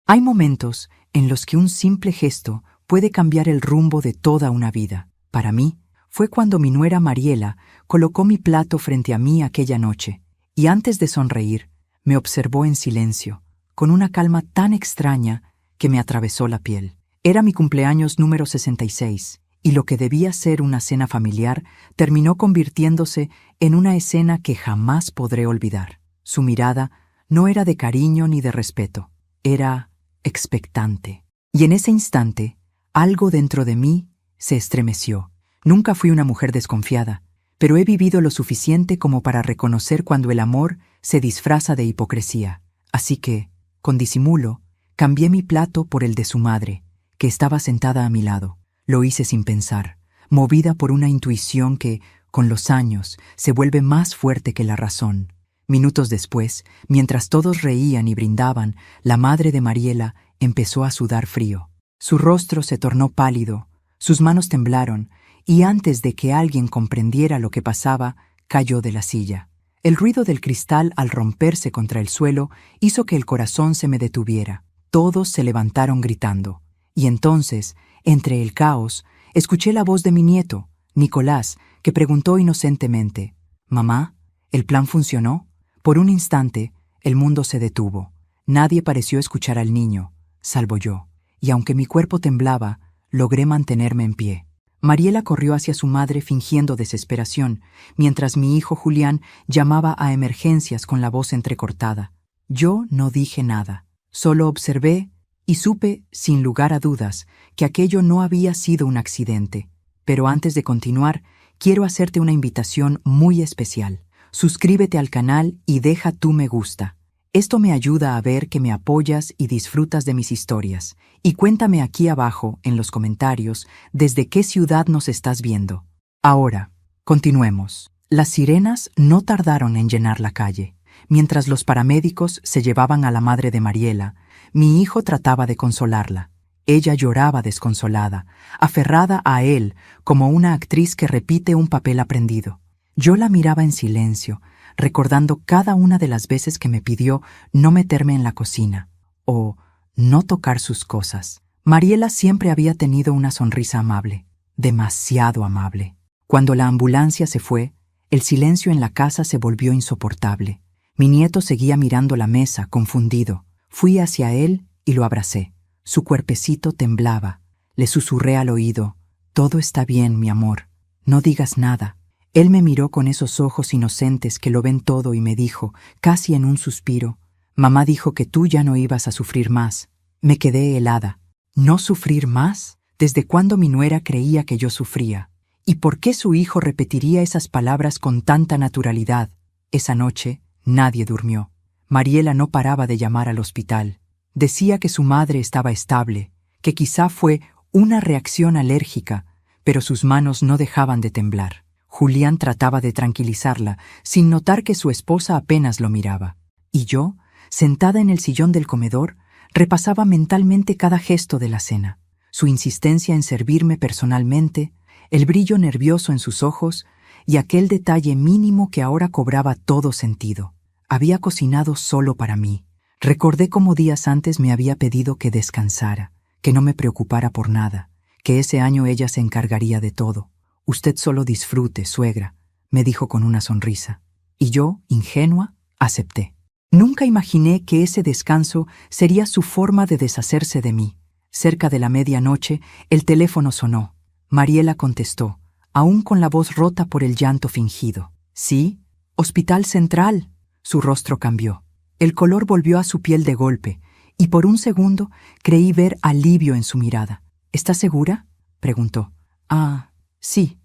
Hay momentos en los que un simple gesto puede cambiar el rumbo de toda una vida. Para mí, fue cuando mi nuera Mariela colocó mi plato frente a mí aquella noche, y antes de sonreír, me observó en silencio, con una calma tan extraña que me atravesó la piel. Era mi cumpleaños número 66, y lo que debía ser una cena familiar terminó convirtiéndose en una escena que jamás podré olvidar. Su mirada no era de cariño ni de respeto, era expectante. Y en ese instante, algo dentro de mí se estremeció. Nunca fui una mujer desconfiada, pero he vivido lo suficiente como para reconocer cuando el amor se disfraza de hipocresía. Así que, con disimulo, cambié mi plato por el de su madre, que estaba sentada a mi lado. Lo hice sin pensar, movida por una intuición que, con los años, se vuelve más fuerte que la razón. Minutos después, mientras todos reían y brindaban, la madre de Mariela empezó a sudar frío. Su rostro se tornó pálido, sus manos temblaron, y antes de que alguien comprendiera lo que pasaba, cayó de la silla. El ruido del cristal al romperse contra el suelo hizo que el corazón se me detuviera. Todos se levantaron gritando. Y entonces, entre el caos, escuché la voz de mi nieto, Nicolás, que preguntó inocentemente: «Mamá, ¿el plan funcionó?». Por un instante, el mundo se detuvo. Nadie pareció escuchar al niño, salvo yo, y aunque mi cuerpo temblaba, logré mantenerme en pie. Mariela corrió hacia su madre fingiendo desesperación, mientras mi hijo Julián llamaba a emergencias con la voz entrecortada. Yo no dije nada, solo observé y supe, sin lugar a dudas, que aquello no había sido un accidente. Pero antes de continuar, quiero hacerte una invitación muy especial. Suscríbete al canal y deja tu me gusta. Esto me ayuda a ver que me apoyas y disfrutas de mis historias. Y cuéntame aquí abajo, en los comentarios, desde qué ciudad nos estás viendo. Ahora, continuemos. Las sirenas no tardaron en llenar la calle. Mientras los paramédicos se llevaban a la madre de Mariela, mi hijo trataba de consolarla. Ella lloraba desconsolada, aferrada a él como una actriz que repite un papel aprendido. Yo la miraba en silencio, recordando cada una de las veces que me pidió no meterme en la cocina o no tocar sus cosas. Mariela siempre había tenido una sonrisa amable, demasiado amable. Cuando la ambulancia se fue, el silencio en la casa se volvió insoportable. Mi nieto seguía mirando la mesa, confundido. Fui hacia él y lo abracé. Su cuerpecito temblaba. Le susurré al oído: «Todo está bien, mi amor. No digas nada». Él me miró con esos ojos inocentes que lo ven todo y me dijo, casi en un suspiro: «Mamá dijo que tú ya no ibas a sufrir más». Me quedé helada. ¿No sufrir más? ¿Desde cuándo mi nuera creía que yo sufría? ¿Y por qué su hijo repetiría esas palabras con tanta naturalidad? Esa noche nadie durmió. Mariela no paraba de llamar al hospital. Decía que su madre estaba estable, que quizá fue una reacción alérgica, pero sus manos no dejaban de temblar. Julián trataba de tranquilizarla, sin notar que su esposa apenas lo miraba. Y yo, sentada en el sillón del comedor, repasaba mentalmente cada gesto de la cena. Su insistencia en servirme personalmente, el brillo nervioso en sus ojos y aquel detalle mínimo que ahora cobraba todo sentido. Había cocinado solo para mí. Recordé cómo días antes me había pedido que descansara, que no me preocupara por nada, que ese año ella se encargaría de todo. «Usted solo disfrute, suegra», me dijo con una sonrisa. Y yo, ingenua, acepté. Nunca imaginé que ese descanso sería su forma de deshacerse de mí. Cerca de la medianoche, el teléfono sonó. Mariela contestó, aún con la voz rota por el llanto fingido. «Sí, Hospital Central». Su rostro cambió. El color volvió a su piel de golpe, y por un segundo creí ver alivio en su mirada. «¿Estás segura?», preguntó. «Ah, sí,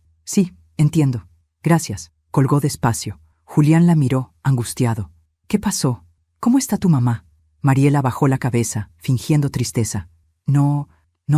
entiendo. Gracias». Colgó despacio. Julián la miró, angustiado. «¿Qué pasó? ¿Cómo está tu mamá?». Mariela bajó la cabeza, fingiendo tristeza. No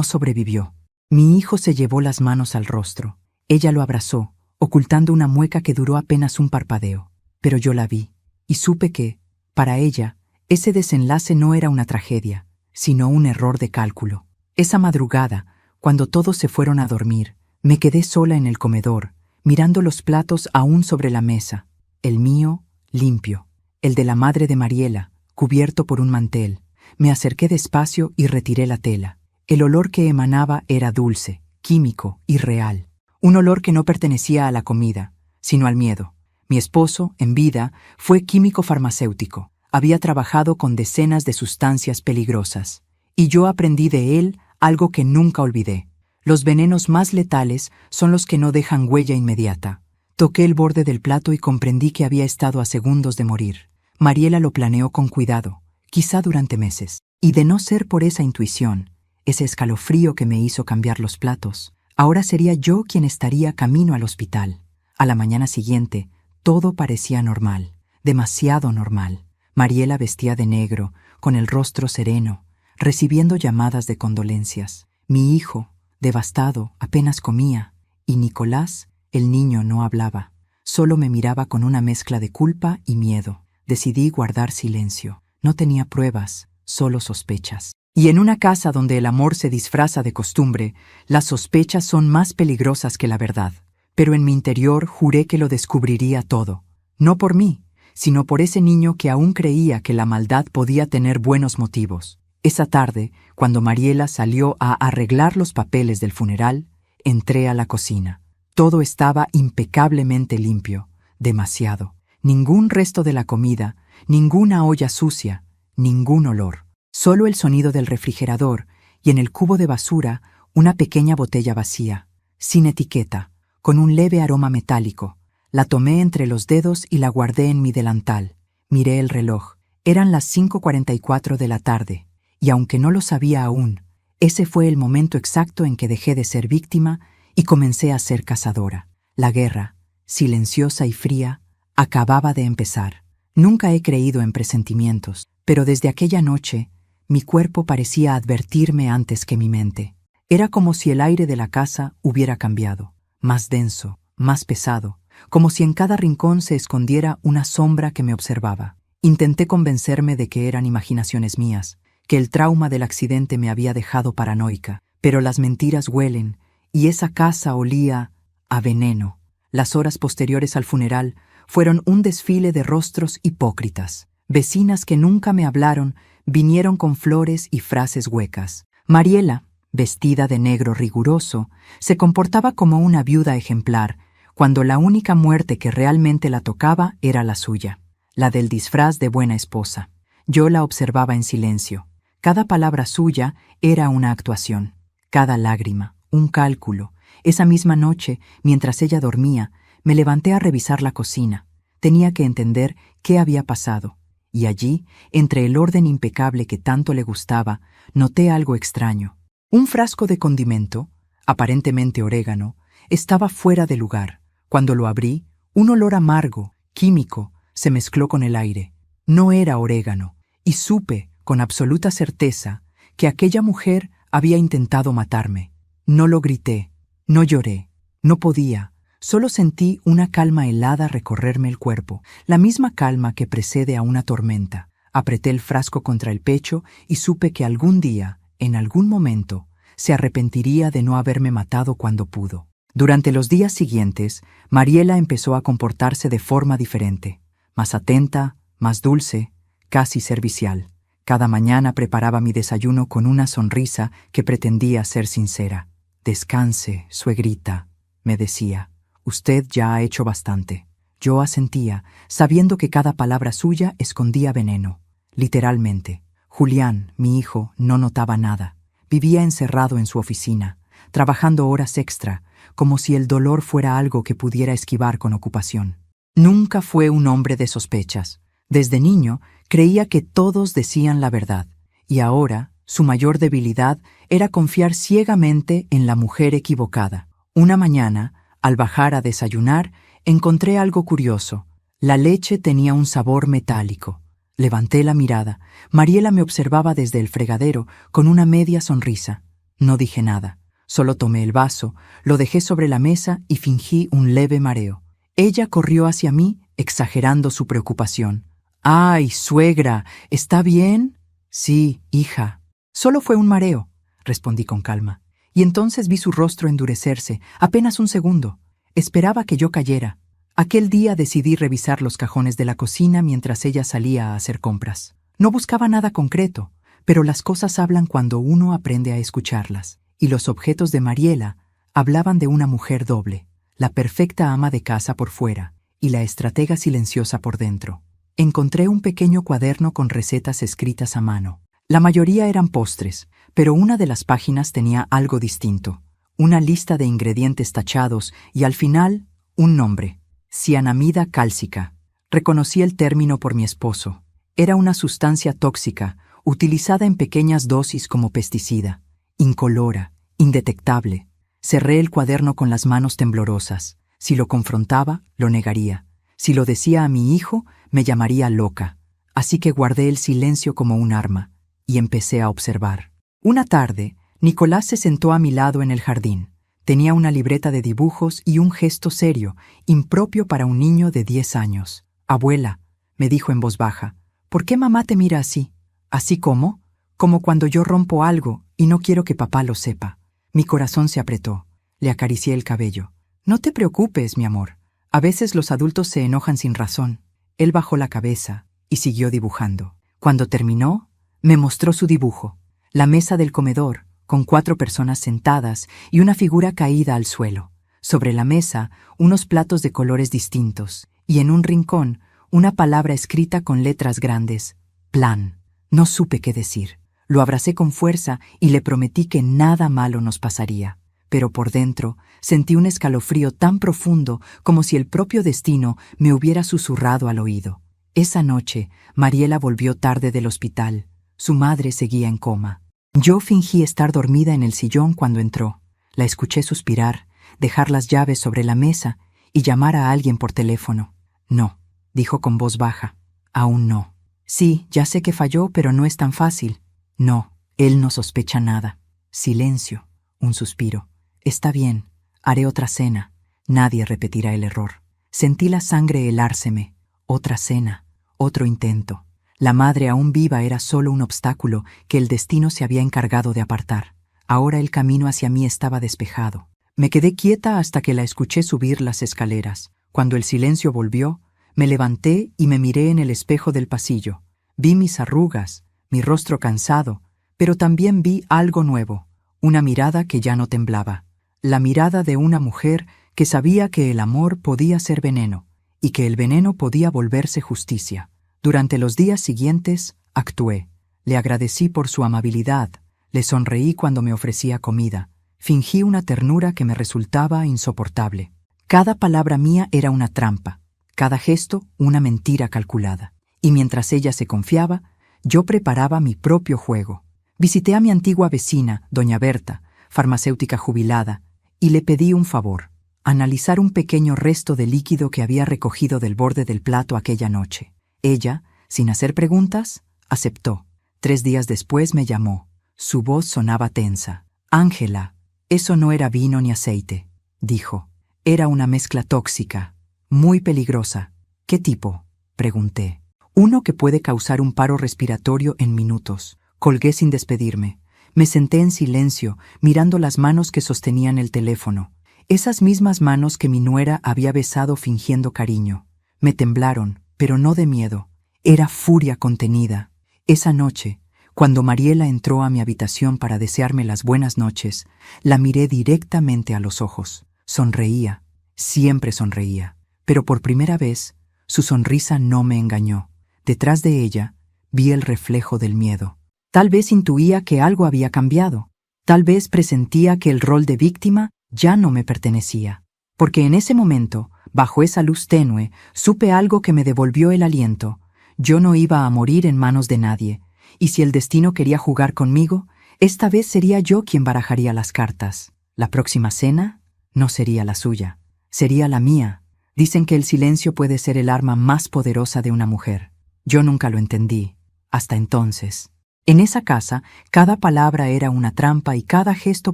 sobrevivió». Mi hijo se llevó las manos al rostro. Ella lo abrazó, ocultando una mueca que duró apenas un parpadeo. Pero yo la vi, y supe que, para ella, ese desenlace no era una tragedia, sino un error de cálculo. Esa madrugada, cuando todos se fueron a dormir, me quedé sola en el comedor, mirando los platos aún sobre la mesa. El mío, limpio. El de la madre de Mariela, cubierto por un mantel. Me acerqué despacio y retiré la tela. El olor que emanaba era dulce, químico y real. Un olor que no pertenecía a la comida, sino al miedo. Mi esposo, en vida, fue químico farmacéutico. Había trabajado con decenas de sustancias peligrosas. Y yo aprendí de él algo que nunca olvidé. Los venenos más letales son los que no dejan huella inmediata. Toqué el borde del plato y comprendí que había estado a segundos de morir. Mariela lo planeó con cuidado, quizá durante meses. Y de no ser por esa intuición, ese escalofrío que me hizo cambiar los platos, ahora sería yo quien estaría camino al hospital. A la mañana siguiente, todo parecía normal, demasiado normal. Mariela vestía de negro, con el rostro sereno, recibiendo llamadas de condolencias. Mi hijo, devastado, apenas comía, y Nicolás, el niño, no hablaba. Solo me miraba con una mezcla de culpa y miedo. Decidí guardar silencio. No tenía pruebas, solo sospechas. Y en una casa donde el amor se disfraza de costumbre, las sospechas son más peligrosas que la verdad. Pero en mi interior juré que lo descubriría todo. No por mí, sino por ese niño que aún creía que la maldad podía tener buenos motivos. Esa tarde, cuando Mariela salió a arreglar los papeles del funeral, entré a la cocina. Todo estaba impecablemente limpio, demasiado. Ningún resto de la comida, ninguna olla sucia, ningún olor. Solo el sonido del refrigerador y en el cubo de basura una pequeña botella vacía, sin etiqueta, con un leve aroma metálico. La tomé entre los dedos y la guardé en mi delantal. Miré el reloj. Eran las 5:44 de la tarde. Y aunque no lo sabía aún, ese fue el momento exacto en que dejé de ser víctima y comencé a ser cazadora. La guerra, silenciosa y fría, acababa de empezar. Nunca he creído en presentimientos, pero desde aquella noche, mi cuerpo parecía advertirme antes que mi mente. Era como si el aire de la casa hubiera cambiado, más denso, más pesado, como si en cada rincón se escondiera una sombra que me observaba. Intenté convencerme de que eran imaginaciones mías, que el trauma del accidente me había dejado paranoica, pero las mentiras huelen, y esa casa olía a veneno. Las horas posteriores al funeral fueron un desfile de rostros hipócritas. Vecinas que nunca me hablaron vinieron con flores y frases huecas. Mariela, vestida de negro riguroso, se comportaba como una viuda ejemplar, cuando la única muerte que realmente la tocaba era la suya, la del disfraz de buena esposa. Yo la observaba en silencio. Cada palabra suya era una actuación, cada lágrima, un cálculo. Esa misma noche, mientras ella dormía, me levanté a revisar la cocina. Tenía que entender qué había pasado. Y allí, entre el orden impecable que tanto le gustaba, noté algo extraño. Un frasco de condimento, aparentemente orégano, estaba fuera de lugar. Cuando lo abrí, un olor amargo, químico, se mezcló con el aire. No era orégano, y supe, con absoluta certeza, que aquella mujer había intentado matarme. No lo grité, no lloré, no podía. Solo sentí una calma helada recorrerme el cuerpo, la misma calma que precede a una tormenta. Apreté el frasco contra el pecho y supe que algún día, en algún momento, se arrepentiría de no haberme matado cuando pudo. Durante los días siguientes, Mariela empezó a comportarse de forma diferente, más atenta, más dulce, casi servicial. Cada mañana preparaba mi desayuno con una sonrisa que pretendía ser sincera. «Descanse, suegrita», me decía. «Usted ya ha hecho bastante». Yo asentía, sabiendo que cada palabra suya escondía veneno. Literalmente. Julián, mi hijo, no notaba nada. Vivía encerrado en su oficina, trabajando horas extra, como si el dolor fuera algo que pudiera esquivar con ocupación. Nunca fue un hombre de sospechas. Desde niño, creía que todos decían la verdad, y ahora su mayor debilidad era confiar ciegamente en la mujer equivocada. Una mañana, al bajar a desayunar, encontré algo curioso. La leche tenía un sabor metálico. Levanté la mirada. Mariela me observaba desde el fregadero con una media sonrisa. No dije nada. Solo tomé el vaso, lo dejé sobre la mesa y fingí un leve mareo. Ella corrió hacia mí, exagerando su preocupación. «¡Ay, suegra! ¿Está bien?» «Sí, hija». «Solo fue un mareo», respondí con calma. Y entonces vi su rostro endurecerse, apenas un segundo. Esperaba que yo cayera. Aquel día decidí revisar los cajones de la cocina mientras ella salía a hacer compras. No buscaba nada concreto, pero las cosas hablan cuando uno aprende a escucharlas. Y los objetos de Mariela hablaban de una mujer doble, la perfecta ama de casa por fuera y la estratega silenciosa por dentro. Encontré un pequeño cuaderno con recetas escritas a mano. La mayoría eran postres, pero una de las páginas tenía algo distinto. Una lista de ingredientes tachados y al final, un nombre: cianamida cálcica. Reconocí el término por mi esposo. Era una sustancia tóxica, utilizada en pequeñas dosis como pesticida. Incolora, indetectable. Cerré el cuaderno con las manos temblorosas. Si lo confrontaba, lo negaría. Si lo decía a mi hijo, me llamaría loca. Así que guardé el silencio como un arma y empecé a observar. Una tarde, Nicolás se sentó a mi lado en el jardín. Tenía una libreta de dibujos y un gesto serio, impropio para un niño de 10 años. «Abuela», me dijo en voz baja, «¿por qué mamá te mira así?» «¿Así cómo?» «Como cuando yo rompo algo y no quiero que papá lo sepa». Mi corazón se apretó. Le acaricié el cabello. «No te preocupes, mi amor. A veces los adultos se enojan sin razón». Él bajó la cabeza y siguió dibujando. Cuando terminó, me mostró su dibujo. La mesa del comedor, con 4 personas sentadas y una figura caída al suelo. Sobre la mesa, unos platos de colores distintos, y en un rincón, una palabra escrita con letras grandes: plan. No supe qué decir. Lo abracé con fuerza y le prometí que nada malo nos pasaría. Pero por dentro sentí un escalofrío tan profundo como si el propio destino me hubiera susurrado al oído. Esa noche, Mariela volvió tarde del hospital. Su madre seguía en coma. Yo fingí estar dormida en el sillón cuando entró. La escuché suspirar, dejar las llaves sobre la mesa y llamar a alguien por teléfono. «No», dijo con voz baja. «Aún no». «Sí, ya sé que falló, pero no es tan fácil». «No, él no sospecha nada». Silencio, un suspiro. «Está bien, haré otra cena. Nadie repetirá el error». Sentí la sangre helárseme. Otra cena, otro intento. La madre aún viva era solo un obstáculo que el destino se había encargado de apartar. Ahora el camino hacia mí estaba despejado. Me quedé quieta hasta que la escuché subir las escaleras. Cuando el silencio volvió, me levanté y me miré en el espejo del pasillo. Vi mis arrugas, mi rostro cansado, pero también vi algo nuevo, una mirada que ya no temblaba. La mirada de una mujer que sabía que el amor podía ser veneno y que el veneno podía volverse justicia. Durante los días siguientes, actué. Le agradecí por su amabilidad, le sonreí cuando me ofrecía comida, fingí una ternura que me resultaba insoportable. Cada palabra mía era una trampa, cada gesto una mentira calculada. Y mientras ella se confiaba, yo preparaba mi propio juego. Visité a mi antigua vecina, doña Berta, farmacéutica jubilada, y le pedí un favor: analizar un pequeño resto de líquido que había recogido del borde del plato aquella noche. Ella, sin hacer preguntas, aceptó. 3 días después me llamó. Su voz sonaba tensa. «Ángela, eso no era vino ni aceite», dijo. «Era una mezcla tóxica, muy peligrosa». «¿Qué tipo?», pregunté. «Uno que puede causar un paro respiratorio en minutos». Colgué sin despedirme. Me senté en silencio, mirando las manos que sostenían el teléfono. Esas mismas manos que mi nuera había besado fingiendo cariño. Me temblaron, pero no de miedo. Era furia contenida. Esa noche, cuando Mariela entró a mi habitación para desearme las buenas noches, la miré directamente a los ojos. Sonreía, siempre sonreía, pero por primera vez, su sonrisa no me engañó. Detrás de ella, vi el reflejo del miedo. Tal vez intuía que algo había cambiado. Tal vez presentía que el rol de víctima ya no me pertenecía. Porque en ese momento, bajo esa luz tenue, supe algo que me devolvió el aliento. Yo no iba a morir en manos de nadie, y si el destino quería jugar conmigo, esta vez sería yo quien barajaría las cartas. La próxima cena no sería la suya, sería la mía. Dicen que el silencio puede ser el arma más poderosa de una mujer. Yo nunca lo entendí, hasta entonces. En esa casa, cada palabra era una trampa y cada gesto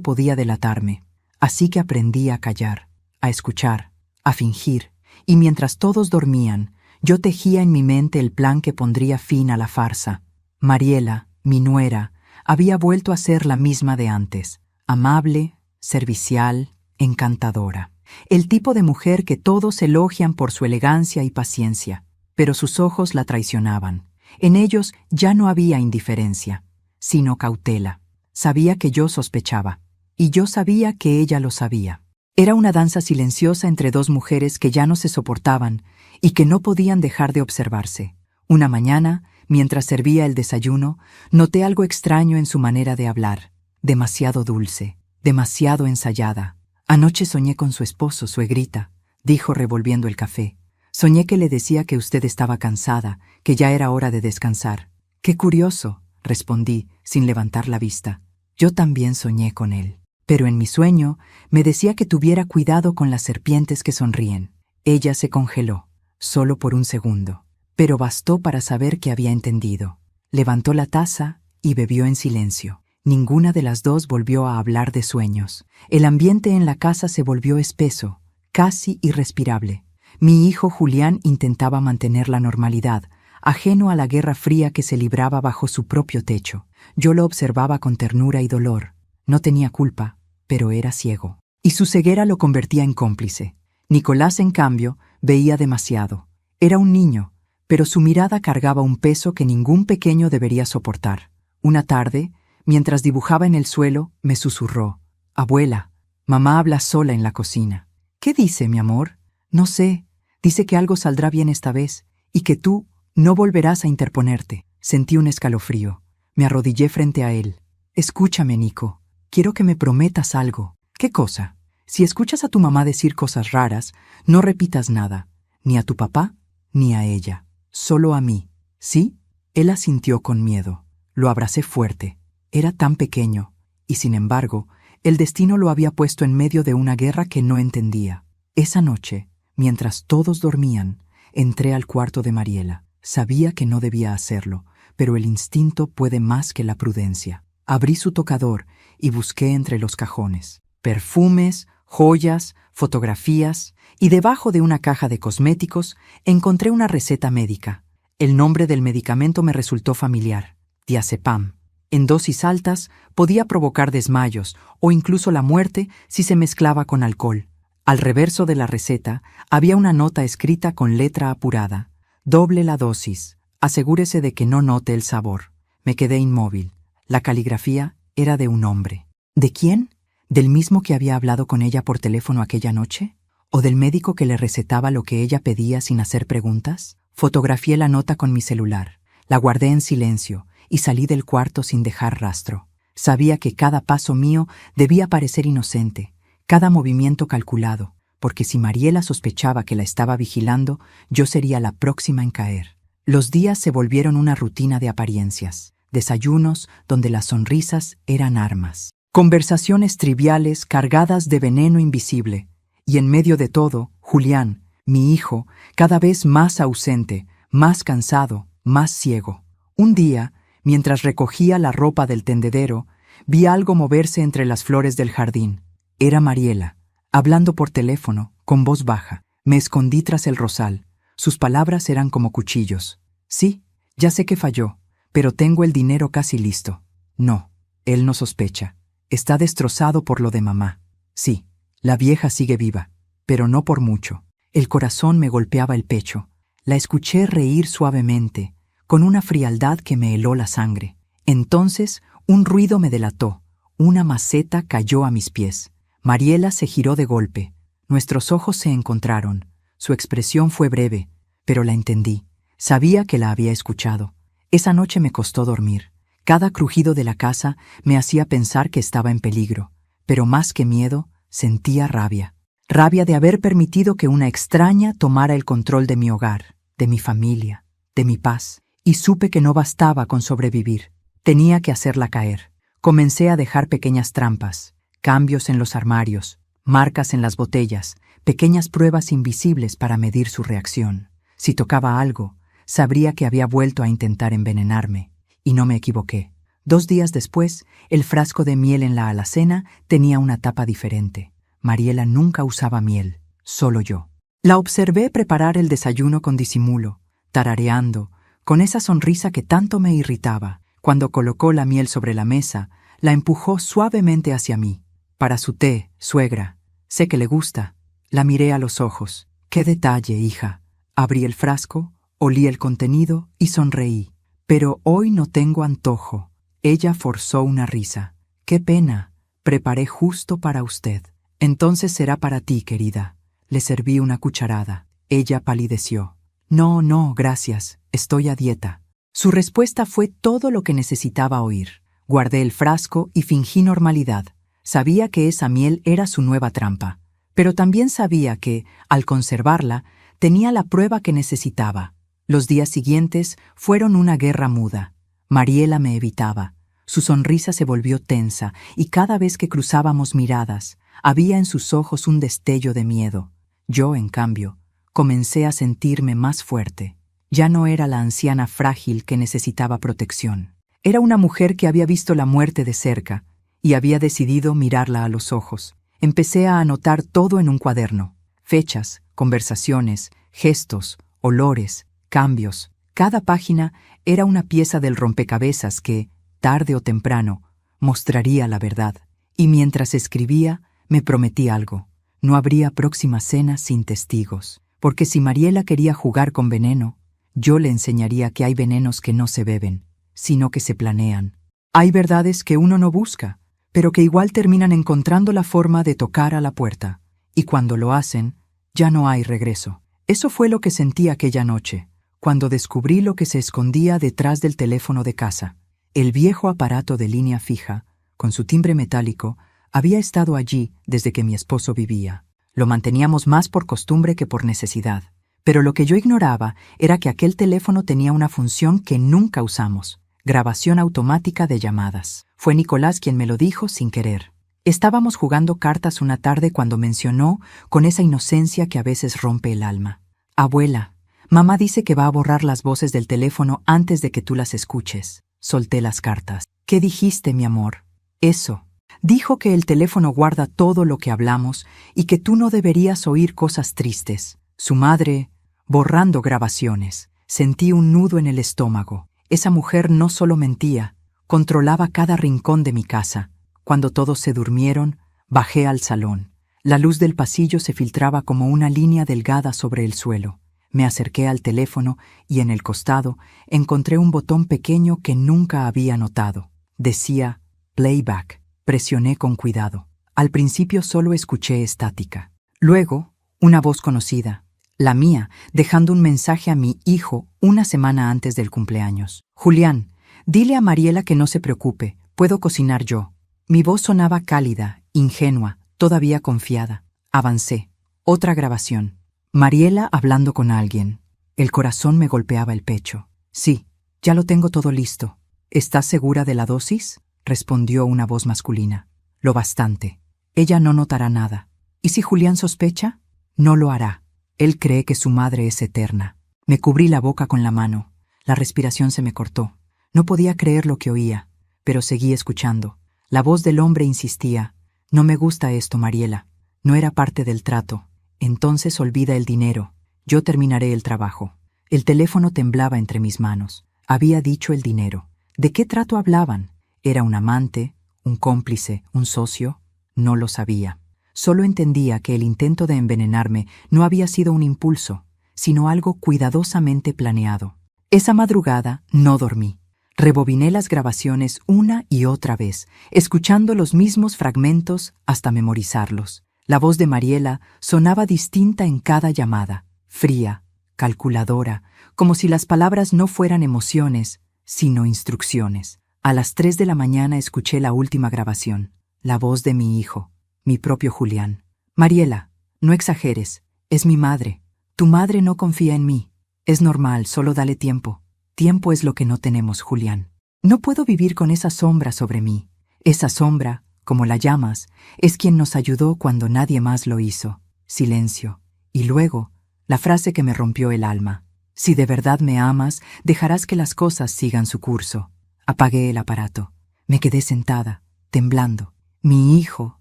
podía delatarme. Así que aprendí a callar, a escuchar, a fingir, y mientras todos dormían, yo tejía en mi mente el plan que pondría fin a la farsa. Mariela, mi nuera, había vuelto a ser la misma de antes, amable, servicial, encantadora. El tipo de mujer que todos elogian por su elegancia y paciencia, pero sus ojos la traicionaban. En ellos ya no había indiferencia. sino cautela. Sabía que yo sospechaba. Y yo sabía que ella lo sabía. Era una danza silenciosa entre dos mujeres que ya no se soportaban y que no podían dejar de observarse. Una mañana, mientras servía el desayuno, noté algo extraño en su manera de hablar. Demasiado dulce, demasiado ensayada. Anoche soñé con su esposo, suegrita, dijo revolviendo el café. Soñé que le decía que usted estaba cansada, que ya era hora de descansar. Qué curioso, respondí, sin levantar la vista. Yo también soñé con él. Pero en mi sueño me decía que tuviera cuidado con las serpientes que sonríen. Ella se congeló, solo por un segundo, pero bastó para saber que había entendido. Levantó la taza y bebió en silencio. Ninguna de las dos volvió a hablar de sueños. El ambiente en la casa se volvió espeso, casi irrespirable. Mi hijo Julián intentaba mantener la normalidad, ajeno a la guerra fría que se libraba bajo su propio techo. Yo lo observaba con ternura y dolor. No tenía culpa, pero era ciego. Y su ceguera lo convertía en cómplice. Nicolás, en cambio, veía demasiado. Era un niño, pero su mirada cargaba un peso que ningún pequeño debería soportar. Una tarde, mientras dibujaba en el suelo, me susurró: «Abuela, mamá habla sola en la cocina». «¿Qué dice, mi amor?» «No sé. Dice que algo saldrá bien esta vez y que tú no volverás a interponerte». Sentí un escalofrío. Me arrodillé frente a él. «Escúchame, Nico. Quiero que me prometas algo». «¿Qué cosa?» «Si escuchas a tu mamá decir cosas raras, no repitas nada, ni a tu papá, ni a ella. Solo a mí. ¿Sí?» Él asintió con miedo. Lo abracé fuerte. Era tan pequeño, y sin embargo, el destino lo había puesto en medio de una guerra que no entendía. Esa noche, mientras todos dormían, entré al cuarto de Mariela. Sabía que no debía hacerlo, pero el instinto puede más que la prudencia. Abrí su tocador y busqué entre los cajones. Perfumes, joyas, fotografías, y debajo de una caja de cosméticos encontré una receta médica. El nombre del medicamento me resultó familiar: diazepam. En dosis altas podía provocar desmayos o incluso la muerte si se mezclaba con alcohol. Al reverso de la receta había una nota escrita con letra apurada: «Doble la dosis. Asegúrese de que no note el sabor». Me quedé inmóvil. La caligrafía era de un hombre. ¿De quién? ¿Del mismo que había hablado con ella por teléfono aquella noche? ¿O del médico que le recetaba lo que ella pedía sin hacer preguntas? Fotografié la nota con mi celular. La guardé en silencio y salí del cuarto sin dejar rastro. Sabía que cada paso mío debía parecer inocente, cada movimiento calculado, porque si Mariela sospechaba que la estaba vigilando, yo sería la próxima en caer. Los días se volvieron una rutina de apariencias, desayunos donde las sonrisas eran armas, conversaciones triviales cargadas de veneno invisible, y en medio de todo, Julián, mi hijo, cada vez más ausente, más cansado, más ciego. Un día, mientras recogía la ropa del tendedero, vi algo moverse entre las flores del jardín. Era Mariela, hablando por teléfono, con voz baja. Me escondí tras el rosal. Sus palabras eran como cuchillos. «Sí, ya sé que falló, pero tengo el dinero casi listo». «No, él no sospecha. Está destrozado por lo de mamá». «Sí, la vieja sigue viva, pero no por mucho». El corazón me golpeaba el pecho. La escuché reír suavemente, con una frialdad que me heló la sangre. Entonces, un ruido me delató. Una maceta cayó a mis pies. Mariela se giró de golpe. Nuestros ojos se encontraron. Su expresión fue breve, pero la entendí. Sabía que la había escuchado. Esa noche me costó dormir. Cada crujido de la casa me hacía pensar que estaba en peligro, pero más que miedo, sentía rabia. Rabia de haber permitido que una extraña tomara el control de mi hogar, de mi familia, de mi paz, y supe que no bastaba con sobrevivir. Tenía que hacerla caer. Comencé a dejar pequeñas trampas, cambios en los armarios, marcas en las botellas, pequeñas pruebas invisibles para medir su reacción. Si tocaba algo, sabría que había vuelto a intentar envenenarme, y no me equivoqué. 2 días después, el frasco de miel en la alacena tenía una tapa diferente. Mariela nunca usaba miel, solo yo. La observé preparar el desayuno con disimulo, tarareando, con esa sonrisa que tanto me irritaba. Cuando colocó la miel sobre la mesa, la empujó suavemente hacia mí. «Para su té, suegra. Sé que le gusta». La miré a los ojos. «Qué detalle, hija». Abrí el frasco, olí el contenido y sonreí. «Pero hoy no tengo antojo». Ella forzó una risa. «Qué pena. Preparé justo para usted». «Entonces será para ti, querida». Le serví una cucharada. Ella palideció. «No, no, gracias. Estoy a dieta». Su respuesta fue todo lo que necesitaba oír. Guardé el frasco y fingí normalidad. Sabía que esa miel era su nueva trampa, pero también sabía que, al conservarla, tenía la prueba que necesitaba. Los días siguientes fueron una guerra muda. Mariela me evitaba. Su sonrisa se volvió tensa y cada vez que cruzábamos miradas, había en sus ojos un destello de miedo. Yo, en cambio, comencé a sentirme más fuerte. Ya no era la anciana frágil que necesitaba protección. Era una mujer que había visto la muerte de cerca y había decidido mirarla a los ojos. Empecé a anotar todo en un cuaderno. Fechas, conversaciones, gestos, olores, cambios. Cada página era una pieza del rompecabezas que, tarde o temprano, mostraría la verdad. Y mientras escribía, me prometí algo. No habría próxima cena sin testigos. Porque si Mariela quería jugar con veneno, yo le enseñaría que hay venenos que no se beben, sino que se planean. Hay verdades que uno no busca, pero que igual terminan encontrando la forma de tocar a la puerta. Y cuando lo hacen, ya no hay regreso. Eso fue lo que sentí aquella noche, cuando descubrí lo que se escondía detrás del teléfono de casa. El viejo aparato de línea fija, con su timbre metálico, había estado allí desde que mi esposo vivía. Lo manteníamos más por costumbre que por necesidad. Pero lo que yo ignoraba era que aquel teléfono tenía una función que nunca usamos: grabación automática de llamadas. Fue Nicolás quien me lo dijo sin querer. Estábamos jugando cartas una tarde cuando mencionó, con esa inocencia que a veces rompe el alma: «Abuela, mamá dice que va a borrar las voces del teléfono antes de que tú las escuches». Solté las cartas. «¿Qué dijiste, mi amor?» «Eso. Dijo que el teléfono guarda todo lo que hablamos y que tú no deberías oír cosas tristes». Su madre, borrando grabaciones. Sentí un nudo en el estómago. Esa mujer no solo mentía, controlaba cada rincón de mi casa. Cuando todos se durmieron, bajé al salón. La luz del pasillo se filtraba como una línea delgada sobre el suelo. Me acerqué al teléfono y en el costado encontré un botón pequeño que nunca había notado. Decía «Playback». Presioné con cuidado. Al principio solo escuché estática. Luego, una voz conocida. La mía, dejando un mensaje a mi hijo una semana antes del cumpleaños. «Julián, dile a Mariela que no se preocupe, puedo cocinar yo». Mi voz sonaba cálida, ingenua, todavía confiada. Avancé. Otra grabación. Mariela hablando con alguien. El corazón me golpeaba el pecho. «Sí, ya lo tengo todo listo». «¿Estás segura de la dosis?», respondió una voz masculina. «Lo bastante. Ella no notará nada». «¿Y si Julián sospecha?». «No lo hará. Él cree que su madre es eterna». Me cubrí la boca con la mano. La respiración se me cortó. No podía creer lo que oía, pero seguí escuchando. La voz del hombre insistía: «No me gusta esto, Mariela. No era parte del trato. Entonces olvida el dinero. Yo terminaré el trabajo». El teléfono temblaba entre mis manos. Había dicho el dinero. ¿De qué trato hablaban? ¿Era un amante, un cómplice, un socio? No lo sabía. Solo entendía que el intento de envenenarme no había sido un impulso, sino algo cuidadosamente planeado. Esa madrugada no dormí. Rebobiné las grabaciones una y otra vez, escuchando los mismos fragmentos hasta memorizarlos. La voz de Mariela sonaba distinta en cada llamada, fría, calculadora, como si las palabras no fueran emociones, sino instrucciones. A las 3 de la mañana escuché la última grabación, la voz de mi hijo, mi propio Julián. «Mariela, no exageres, es mi madre. Tu madre no confía en mí. Es normal, solo dale tiempo. Tiempo es lo que no tenemos, Julián. No puedo vivir con esa sombra sobre mí. Esa sombra, como la llamas, es quien nos ayudó cuando nadie más lo hizo». Silencio. Y luego, la frase que me rompió el alma: «Si de verdad me amas, dejarás que las cosas sigan su curso». Apagué el aparato. Me quedé sentada, temblando. Mi hijo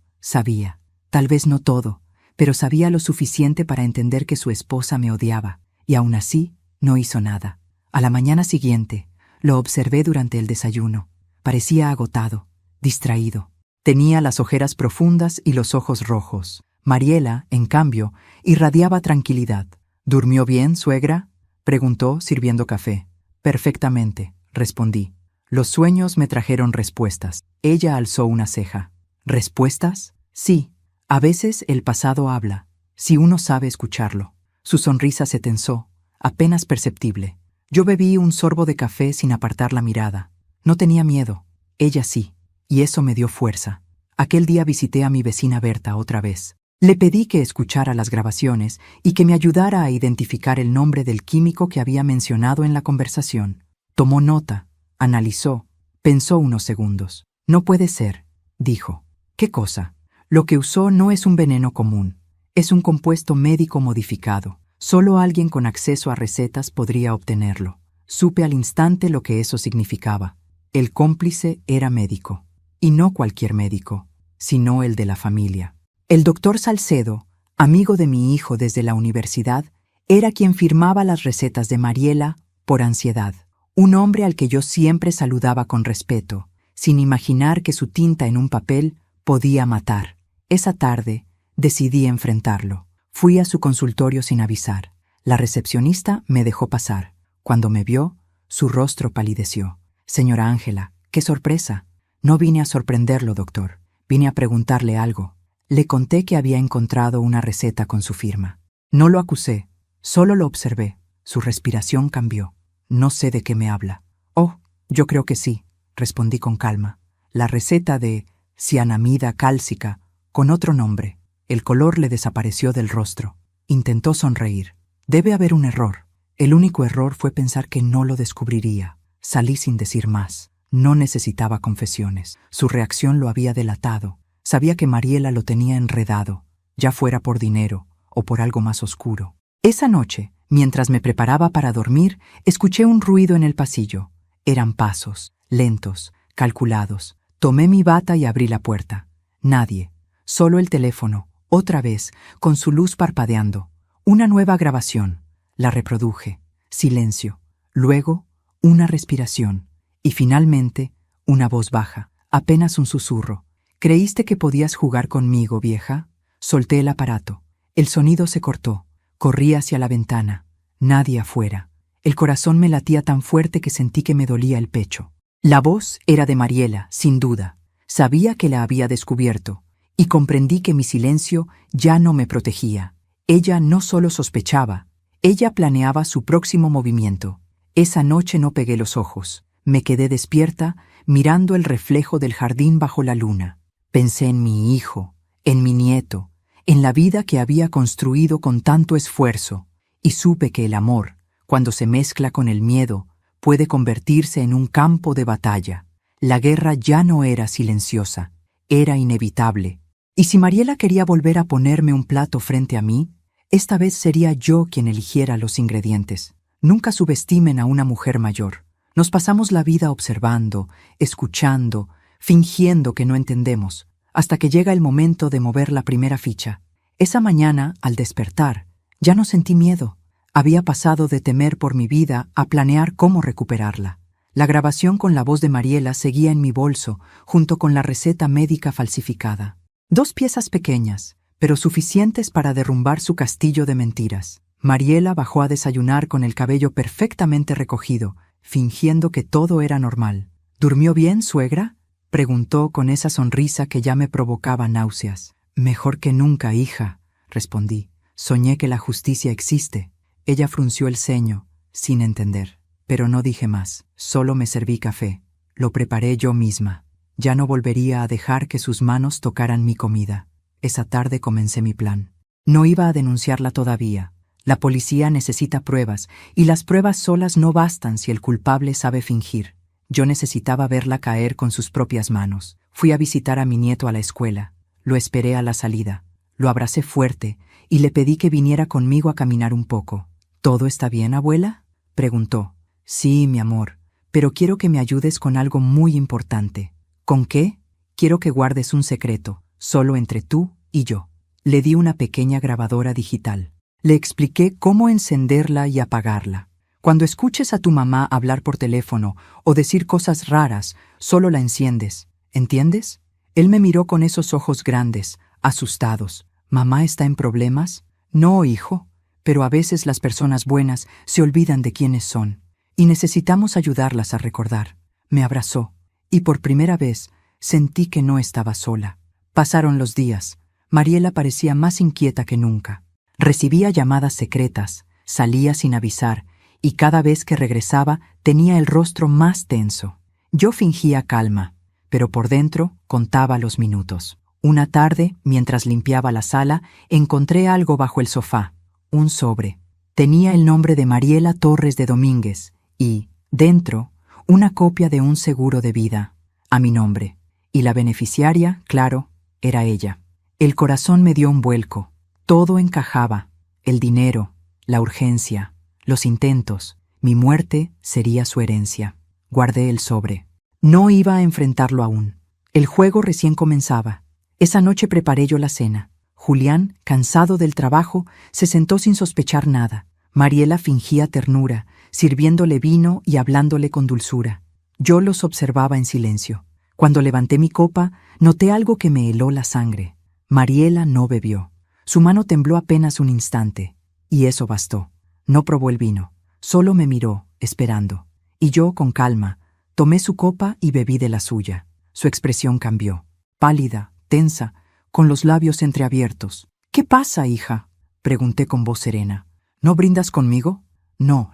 sabía, tal vez no todo, pero sabía lo suficiente para entender que su esposa me odiaba, y aún así no hizo nada. A la mañana siguiente, lo observé durante el desayuno. Parecía agotado, distraído. Tenía las ojeras profundas y los ojos rojos. Mariela, en cambio, irradiaba tranquilidad. «¿Durmió bien, suegra?», preguntó, sirviendo café. «Perfectamente», respondí. Los sueños me trajeron respuestas. Ella alzó una ceja. ¿Respuestas? Sí. A veces el pasado habla, si uno sabe escucharlo. Su sonrisa se tensó, apenas perceptible. Yo bebí un sorbo de café sin apartar la mirada. No tenía miedo. Ella sí. Y eso me dio fuerza. Aquel día visité a mi vecina Berta otra vez. Le pedí que escuchara las grabaciones y que me ayudara a identificar el nombre del químico que había mencionado en la conversación. Tomó nota, analizó, pensó unos segundos. No puede ser, dijo. ¿Qué cosa? Lo que usó no es un veneno común. Es un compuesto médico modificado. Solo alguien con acceso a recetas podría obtenerlo. Supe al instante lo que eso significaba. El cómplice era médico. Y no cualquier médico, sino el de la familia. El doctor Salcedo, amigo de mi hijo desde la universidad, era quien firmaba las recetas de Mariela por ansiedad. Un hombre al que yo siempre saludaba con respeto, sin imaginar que su tinta en un papel podía matar. Esa tarde decidí enfrentarlo. Fui a su consultorio sin avisar. La recepcionista me dejó pasar. Cuando me vio, su rostro palideció. Señora Ángela, qué sorpresa. No vine a sorprenderlo, doctor. Vine a preguntarle algo. Le conté que había encontrado una receta con su firma. No lo acusé, solo lo observé. Su respiración cambió. No sé de qué me habla. Oh, yo creo que sí, respondí con calma. La receta de cianamida cálcica, con otro nombre. El color le desapareció del rostro. Intentó sonreír. Debe haber un error. El único error fue pensar que no lo descubriría. Salí sin decir más. No necesitaba confesiones. Su reacción lo había delatado. Sabía que Mariela lo tenía enredado, ya fuera por dinero o por algo más oscuro. Esa noche, mientras me preparaba para dormir, escuché un ruido en el pasillo. Eran pasos, lentos, calculados. Tomé mi bata y abrí la puerta. Nadie. Solo el teléfono, otra vez, con su luz parpadeando. Una nueva grabación. La reproduje. Silencio. Luego, una respiración. Y finalmente, una voz baja. Apenas un susurro. ¿Creíste que podías jugar conmigo, vieja? Solté el aparato. El sonido se cortó. Corrí hacia la ventana. Nadie afuera. El corazón me latía tan fuerte que sentí que me dolía el pecho. La voz era de Mariela, sin duda. Sabía que la había descubierto, y comprendí que mi silencio ya no me protegía. Ella no solo sospechaba, ella planeaba su próximo movimiento. Esa noche no pegué los ojos. Me quedé despierta, mirando el reflejo del jardín bajo la luna. Pensé en mi hijo, en mi nieto, en la vida que había construido con tanto esfuerzo, y supe que el amor, cuando se mezcla con el miedo, puede convertirse en un campo de batalla. La guerra ya no era silenciosa, era inevitable. Y si Mariela quería volver a ponerme un plato frente a mí, esta vez sería yo quien eligiera los ingredientes. Nunca subestimen a una mujer mayor. Nos pasamos la vida observando, escuchando, fingiendo que no entendemos, hasta que llega el momento de mover la primera ficha. Esa mañana, al despertar, ya no sentí miedo. Había pasado de temer por mi vida a planear cómo recuperarla. La grabación con la voz de Mariela seguía en mi bolso, junto con la receta médica falsificada. 2 piezas pequeñas, pero suficientes para derrumbar su castillo de mentiras. Mariela bajó a desayunar con el cabello perfectamente recogido, fingiendo que todo era normal. ¿Durmió bien, suegra?, preguntó con esa sonrisa que ya me provocaba náuseas. Mejor que nunca, hija, respondí. Soñé que la justicia existe. Ella frunció el ceño, sin entender. Pero no dije más, solo me serví café. Lo preparé yo misma. Ya no volvería a dejar que sus manos tocaran mi comida. Esa tarde comencé mi plan. No iba a denunciarla todavía. La policía necesita pruebas, y las pruebas solas no bastan si el culpable sabe fingir. Yo necesitaba verla caer con sus propias manos. Fui a visitar a mi nieto a la escuela. Lo esperé a la salida. Lo abracé fuerte y le pedí que viniera conmigo a caminar un poco. ¿Todo está bien, abuela?, preguntó. Sí, mi amor, pero quiero que me ayudes con algo muy importante. ¿Con qué? Quiero que guardes un secreto, solo entre tú y yo. Le di una pequeña grabadora digital. Le expliqué cómo encenderla y apagarla. Cuando escuches a tu mamá hablar por teléfono o decir cosas raras, solo la enciendes. ¿Entiendes? Él me miró con esos ojos grandes, asustados. ¿Mamá está en problemas? No, hijo, pero a veces las personas buenas se olvidan de quiénes son, y necesitamos ayudarlas a recordar. me abrazó, y por primera vez sentí que no estaba sola. Pasaron los días. Mariela parecía más inquieta que nunca. Recibía llamadas secretas, salía sin avisar, y cada vez que regresaba tenía el rostro más tenso. Yo fingía calma, pero por dentro contaba los minutos. Una tarde, mientras limpiaba la sala, encontré algo bajo el sofá, un sobre. Tenía el nombre de Mariela Torres de Domínguez y, dentro, una copia de un seguro de vida, a mi nombre. Y la beneficiaria, claro, era ella. El corazón me dio un vuelco. Todo encajaba: el dinero, la urgencia, los intentos. Mi muerte sería su herencia. Guardé el sobre. No iba a enfrentarlo aún. El juego recién comenzaba. Esa noche preparé yo la cena. Julián, cansado del trabajo, se sentó sin sospechar nada. Mariela fingía ternura, sirviéndole vino y hablándole con dulzura. Yo los observaba en silencio. Cuando levanté mi copa, noté algo que me heló la sangre. Mariela no bebió. Su mano tembló apenas un instante, y eso bastó. No probó el vino, solo me miró, esperando. Y yo, con calma, tomé su copa y bebí de la suya. Su expresión cambió, pálida, tensa, con los labios entreabiertos. «¿Qué pasa, hija?», pregunté con voz serena. «¿No brindas conmigo?» No,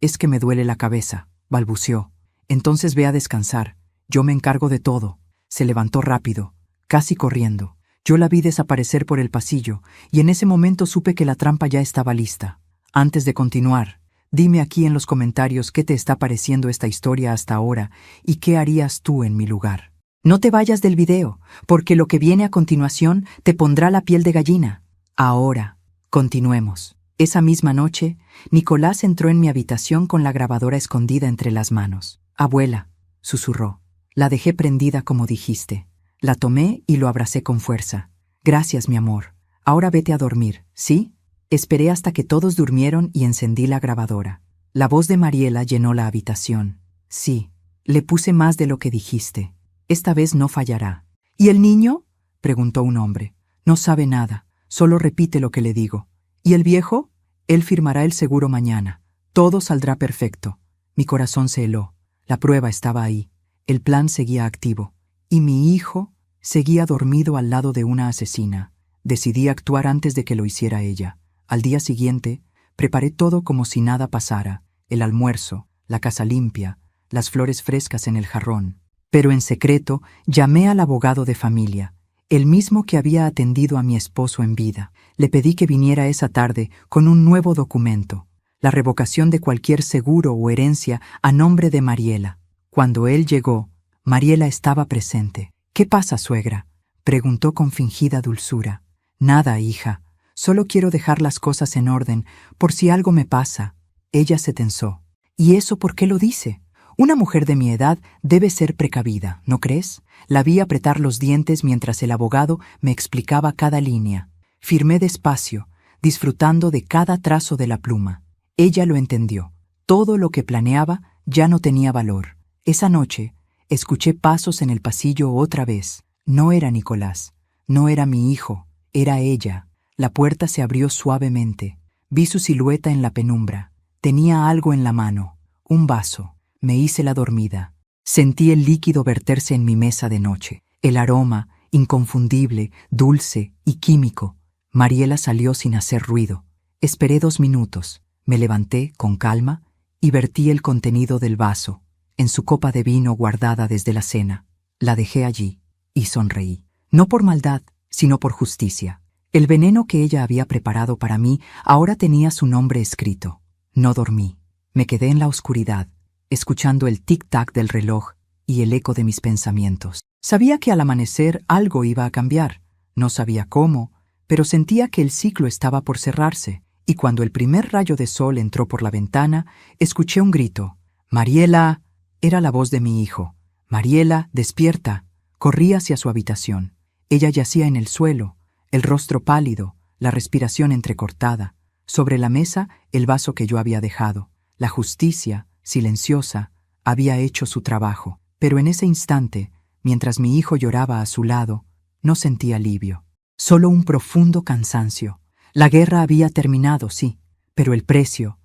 es que me duele la cabeza», balbuceó. «Entonces ve a descansar, yo me encargo de todo». Se levantó rápido, casi corriendo. Yo la vi desaparecer por el pasillo, y en ese momento supe que la trampa ya estaba lista. Antes de continuar, dime aquí en los comentarios qué te está pareciendo esta historia hasta ahora y qué harías tú en mi lugar. No te vayas del video, porque lo que viene a continuación te pondrá la piel de gallina. Ahora, continuemos. Esa misma noche, Nicolás entró en mi habitación con la grabadora escondida entre las manos. «Abuela», susurró, «la dejé prendida como dijiste». La tomé y lo abracé con fuerza. «Gracias, mi amor. Ahora vete a dormir, ¿sí?» Esperé hasta que todos durmieron y encendí la grabadora. La voz de Mariela llenó la habitación. «Sí, le puse más de lo que dijiste. Esta vez no fallará». «¿Y el niño?», preguntó un hombre. «No sabe nada, solo repite lo que le digo». «¿Y el viejo?». «Él firmará el seguro mañana. Todo saldrá perfecto». Mi corazón se heló. La prueba estaba ahí. El plan seguía activo. Y mi hijo seguía dormido al lado de una asesina. Decidí actuar antes de que lo hiciera ella. Al día siguiente, preparé todo como si nada pasara: el almuerzo, la casa limpia, las flores frescas en el jarrón. Pero en secreto llamé al abogado de familia, el mismo que había atendido a mi esposo en vida. Le pedí que viniera esa tarde con un nuevo documento: la revocación de cualquier seguro o herencia a nombre de Mariela. Cuando él llegó, Mariela estaba presente. «¿Qué pasa, suegra?», preguntó con fingida dulzura. «Nada, hija. Solo quiero dejar las cosas en orden, por si algo me pasa». Ella se tensó. «¿Y eso por qué lo dice? Una mujer de mi edad debe ser precavida, ¿no crees?». La vi apretar los dientes mientras el abogado me explicaba cada línea. Firmé despacio, disfrutando de cada trazo de la pluma. Ella lo entendió. Todo lo que planeaba ya no tenía valor. Esa noche, escuché pasos en el pasillo otra vez. No era Nicolás, no era mi hijo, era ella. La puerta se abrió suavemente. Vi su silueta en la penumbra. Tenía algo en la mano, un vaso. Me hice la dormida. Sentí el líquido verterse en mi mesa de noche. El aroma, inconfundible, dulce y químico. Mariela salió sin hacer ruido. Esperé 2 minutos. Me levanté con calma y vertí el contenido del vaso en su copa de vino guardada desde la cena. La dejé allí y sonreí. No por maldad, sino por justicia. El veneno que ella había preparado para mí ahora tenía su nombre escrito. No dormí. Me quedé en la oscuridad, escuchando el tic-tac del reloj y el eco de mis pensamientos. Sabía que al amanecer algo iba a cambiar. No sabía cómo, pero sentía que el ciclo estaba por cerrarse. Y cuando el primer rayo de sol entró por la ventana, escuché un grito. «¡Mariela!». Era la voz de mi hijo. «Mariela, despierta». Corrí hacia su habitación. Ella yacía en el suelo, el rostro pálido, la respiración entrecortada. Sobre la mesa, el vaso que yo había dejado. La justicia, silenciosa, había hecho su trabajo. Pero en ese instante, mientras mi hijo lloraba a su lado, no sentí alivio. Solo un profundo cansancio. La guerra había terminado, sí, pero el precio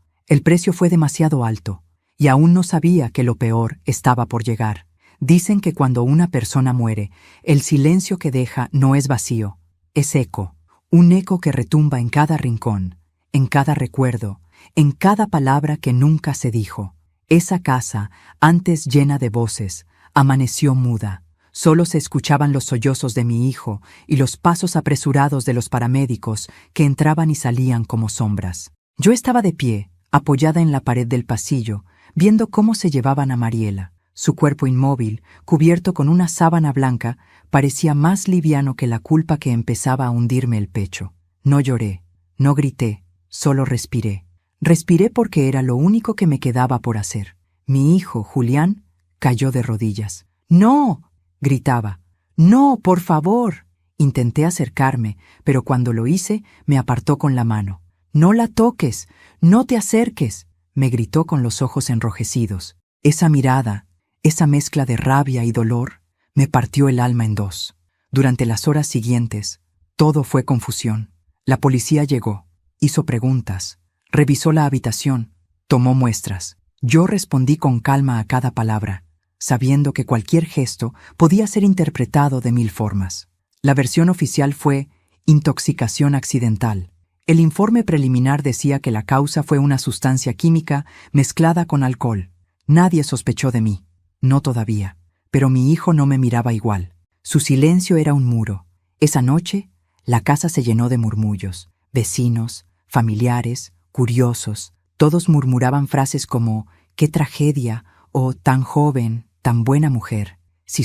fue demasiado alto. y aún no sabía que lo peor estaba por llegar. Dicen que cuando una persona muere, el silencio que deja no es vacío, es eco, un eco que retumba en cada rincón, en cada recuerdo, en cada palabra que nunca se dijo. Esa casa, antes llena de voces, amaneció muda. Solo se escuchaban los sollozos de mi hijo y los pasos apresurados de los paramédicos que entraban y salían como sombras. Yo estaba de pie, apoyada en la pared del pasillo, viendo cómo se llevaban a Mariela. Su cuerpo inmóvil, cubierto con una sábana blanca, parecía más liviano que la culpa que empezaba a hundirme el pecho. No lloré, no grité, solo respiré. Respiré porque era lo único que me quedaba por hacer. Mi hijo, Julián, cayó de rodillas. ¡No!, gritaba. ¡No, por favor! Intenté acercarme, pero cuando lo hice, me apartó con la mano. ¡No la toques! ¡No te acerques!, me gritó con los ojos enrojecidos. Esa mirada, esa mezcla de rabia y dolor, me partió el alma en dos. Durante las horas siguientes, todo fue confusión. La policía llegó, hizo preguntas, revisó la habitación, tomó muestras. Yo respondí con calma a cada palabra, sabiendo que cualquier gesto podía ser interpretado de 1000 formas. La versión oficial fue intoxicación accidental. El informe preliminar decía que la causa fue una sustancia química mezclada con alcohol. Nadie sospechó de mí. No todavía. Pero mi hijo no me miraba igual. Su silencio era un muro. Esa noche, la casa se llenó de murmullos. Vecinos, familiares, curiosos. Todos murmuraban frases como «qué tragedia» o «tan joven, tan buena mujer». Si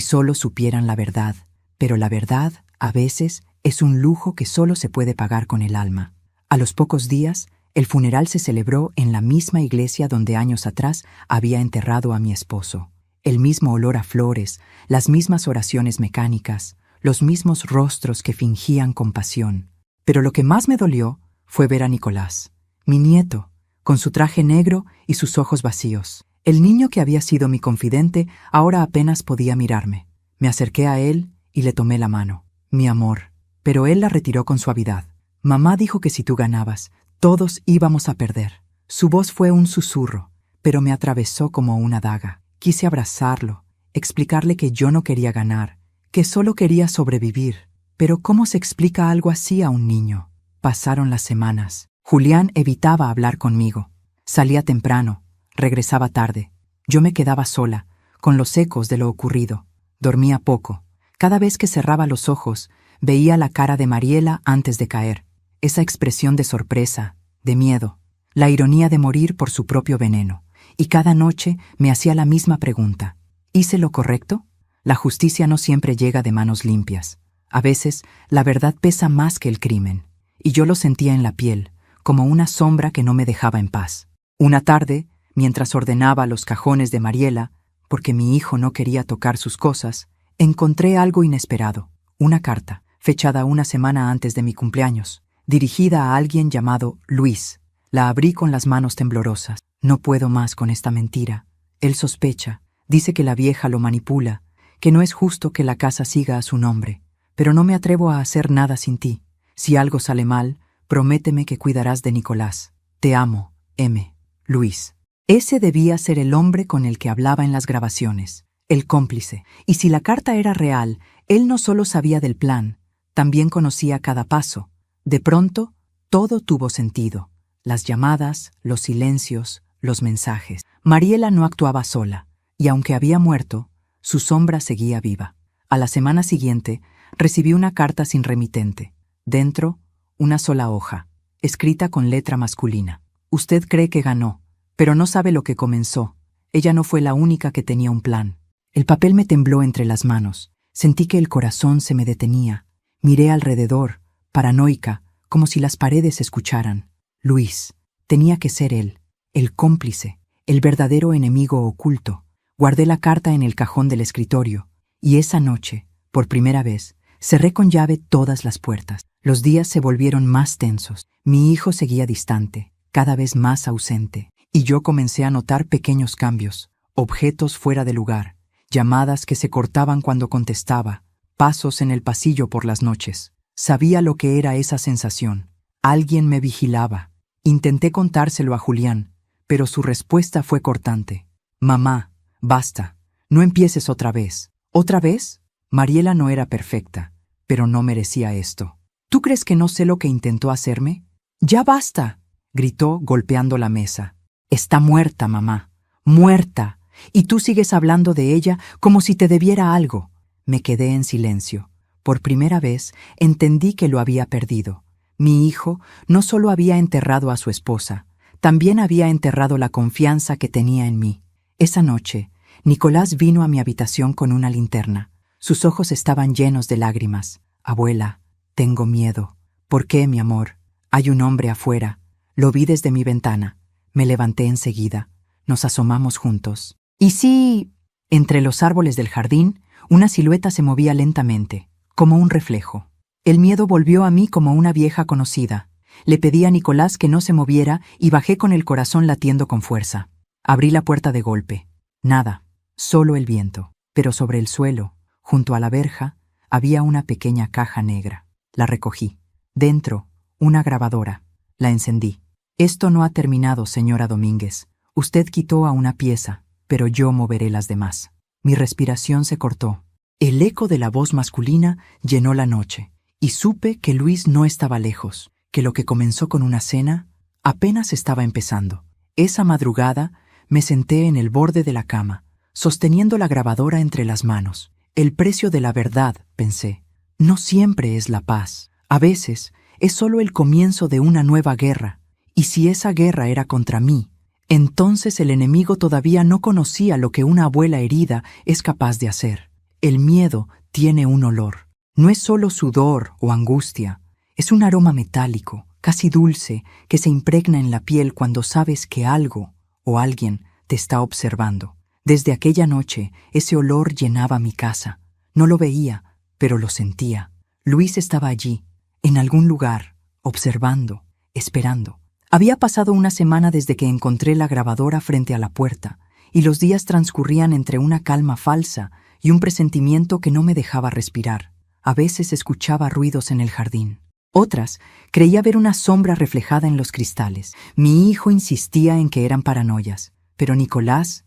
solo supieran la verdad. Pero la verdad, a veces, es un lujo que solo se puede pagar con el alma. A los pocos días, el funeral se celebró en la misma iglesia donde años atrás había enterrado a mi esposo. El mismo olor a flores, las mismas oraciones mecánicas, los mismos rostros que fingían compasión. Pero lo que más me dolió fue ver a Nicolás, mi nieto, con su traje negro y sus ojos vacíos. El niño que había sido mi confidente ahora apenas podía mirarme. Me acerqué a él y le tomé la mano. «Mi amor», pero él la retiró con suavidad. «Mamá dijo que si tú ganabas, todos íbamos a perder». Su voz fue un susurro, pero me atravesó como una daga. Quise abrazarlo, explicarle que yo no quería ganar, que solo quería sobrevivir. Pero ¿cómo se explica algo así a un niño? Pasaron las semanas. Julián evitaba hablar conmigo. Salía temprano, regresaba tarde. Yo me quedaba sola, con los ecos de lo ocurrido. Dormía poco. Cada vez que cerraba los ojos, veía la cara de Mariela antes de caer. Esa expresión de sorpresa, de miedo, la ironía de morir por su propio veneno. Y cada noche me hacía la misma pregunta. ¿Hice lo correcto? La justicia no siempre llega de manos limpias. A veces, la verdad pesa más que el crimen. Y yo lo sentía en la piel, como una sombra que no me dejaba en paz. Una tarde, mientras ordenaba los cajones de Mariela, porque mi hijo no quería tocar sus cosas, encontré algo inesperado. Una carta, fechada una semana antes de mi cumpleaños, dirigida a alguien llamado Luis. La abrí con las manos temblorosas. No puedo más con esta mentira. Él sospecha, dice que la vieja lo manipula, que no es justo que la casa siga a su nombre. Pero no me atrevo a hacer nada sin ti. Si algo sale mal, prométeme que cuidarás de Nicolás. Te amo, M. Luis. Ese debía ser el hombre con el que hablaba en las grabaciones, el cómplice. Y si la carta era real, él no solo sabía del plan, también conocía cada paso. De pronto, todo tuvo sentido. Las llamadas, los silencios, los mensajes. Mariela no actuaba sola, y aunque había muerto, su sombra seguía viva. A la semana siguiente, recibí una carta sin remitente. Dentro, una sola hoja, escrita con letra masculina. Usted cree que ganó, pero no sabe lo que comenzó. Ella no fue la única que tenía un plan. El papel me tembló entre las manos. Sentí que el corazón se me detenía. Miré alrededor, paranoica, como si las paredes escucharan. Luis, tenía que ser él, el cómplice, el verdadero enemigo oculto. Guardé la carta en el cajón del escritorio, y esa noche, por primera vez, cerré con llave todas las puertas. Los días se volvieron más tensos. Mi hijo seguía distante, cada vez más ausente, y yo comencé a notar pequeños cambios, objetos fuera de lugar, llamadas que se cortaban cuando contestaba, pasos en el pasillo por las noches. Sabía lo que era esa sensación. Alguien me vigilaba. Intenté contárselo a Julián, pero su respuesta fue cortante. Mamá, basta, no empieces otra vez. ¿Otra vez? Mariela no era perfecta, pero no merecía esto. ¿Tú crees que no sé lo que intentó hacerme? ¡Ya basta!, gritó golpeando la mesa. Está muerta, mamá, muerta, y tú sigues hablando de ella como si te debiera algo. Me quedé en silencio. Por primera vez entendí que lo había perdido. Mi hijo no solo había enterrado a su esposa, también había enterrado la confianza que tenía en mí. Esa noche, Nicolás vino a mi habitación con una linterna. Sus ojos estaban llenos de lágrimas. Abuela, tengo miedo. ¿Por qué, mi amor? Hay un hombre afuera. Lo vi desde mi ventana. Me levanté enseguida. Nos asomamos juntos. ¿Y sí? Entre los árboles del jardín, una silueta se movía lentamente, como un reflejo. El miedo volvió a mí como una vieja conocida. Le pedí a Nicolás que no se moviera y bajé con el corazón latiendo con fuerza. Abrí la puerta de golpe. Nada, solo el viento. Pero sobre el suelo, junto a la verja, había una pequeña caja negra. La recogí. Dentro, una grabadora. La encendí. Esto no ha terminado, señora Domínguez. Usted quitó a una pieza, pero yo moveré las demás. Mi respiración se cortó. El eco de la voz masculina llenó la noche, y supe que Luis no estaba lejos, que lo que comenzó con una cena apenas estaba empezando. Esa madrugada me senté en el borde de la cama, sosteniendo la grabadora entre las manos. El precio de la verdad, pensé, no siempre es la paz. A veces es solo el comienzo de una nueva guerra. Y si esa guerra era contra mí, entonces el enemigo todavía no conocía lo que una abuela herida es capaz de hacer. El miedo tiene un olor. No es solo sudor o angustia, es un aroma metálico, casi dulce, que se impregna en la piel cuando sabes que algo o alguien te está observando. Desde aquella noche, ese olor llenaba mi casa. No lo veía, pero lo sentía. Luis estaba allí, en algún lugar, observando, esperando. Había pasado una semana desde que encontré la grabadora frente a la puerta, y los días transcurrían entre una calma falsa y un presentimiento que no me dejaba respirar. A veces escuchaba ruidos en el jardín. Otras, creía ver una sombra reflejada en los cristales. Mi hijo insistía en que eran paranoias, pero Nicolás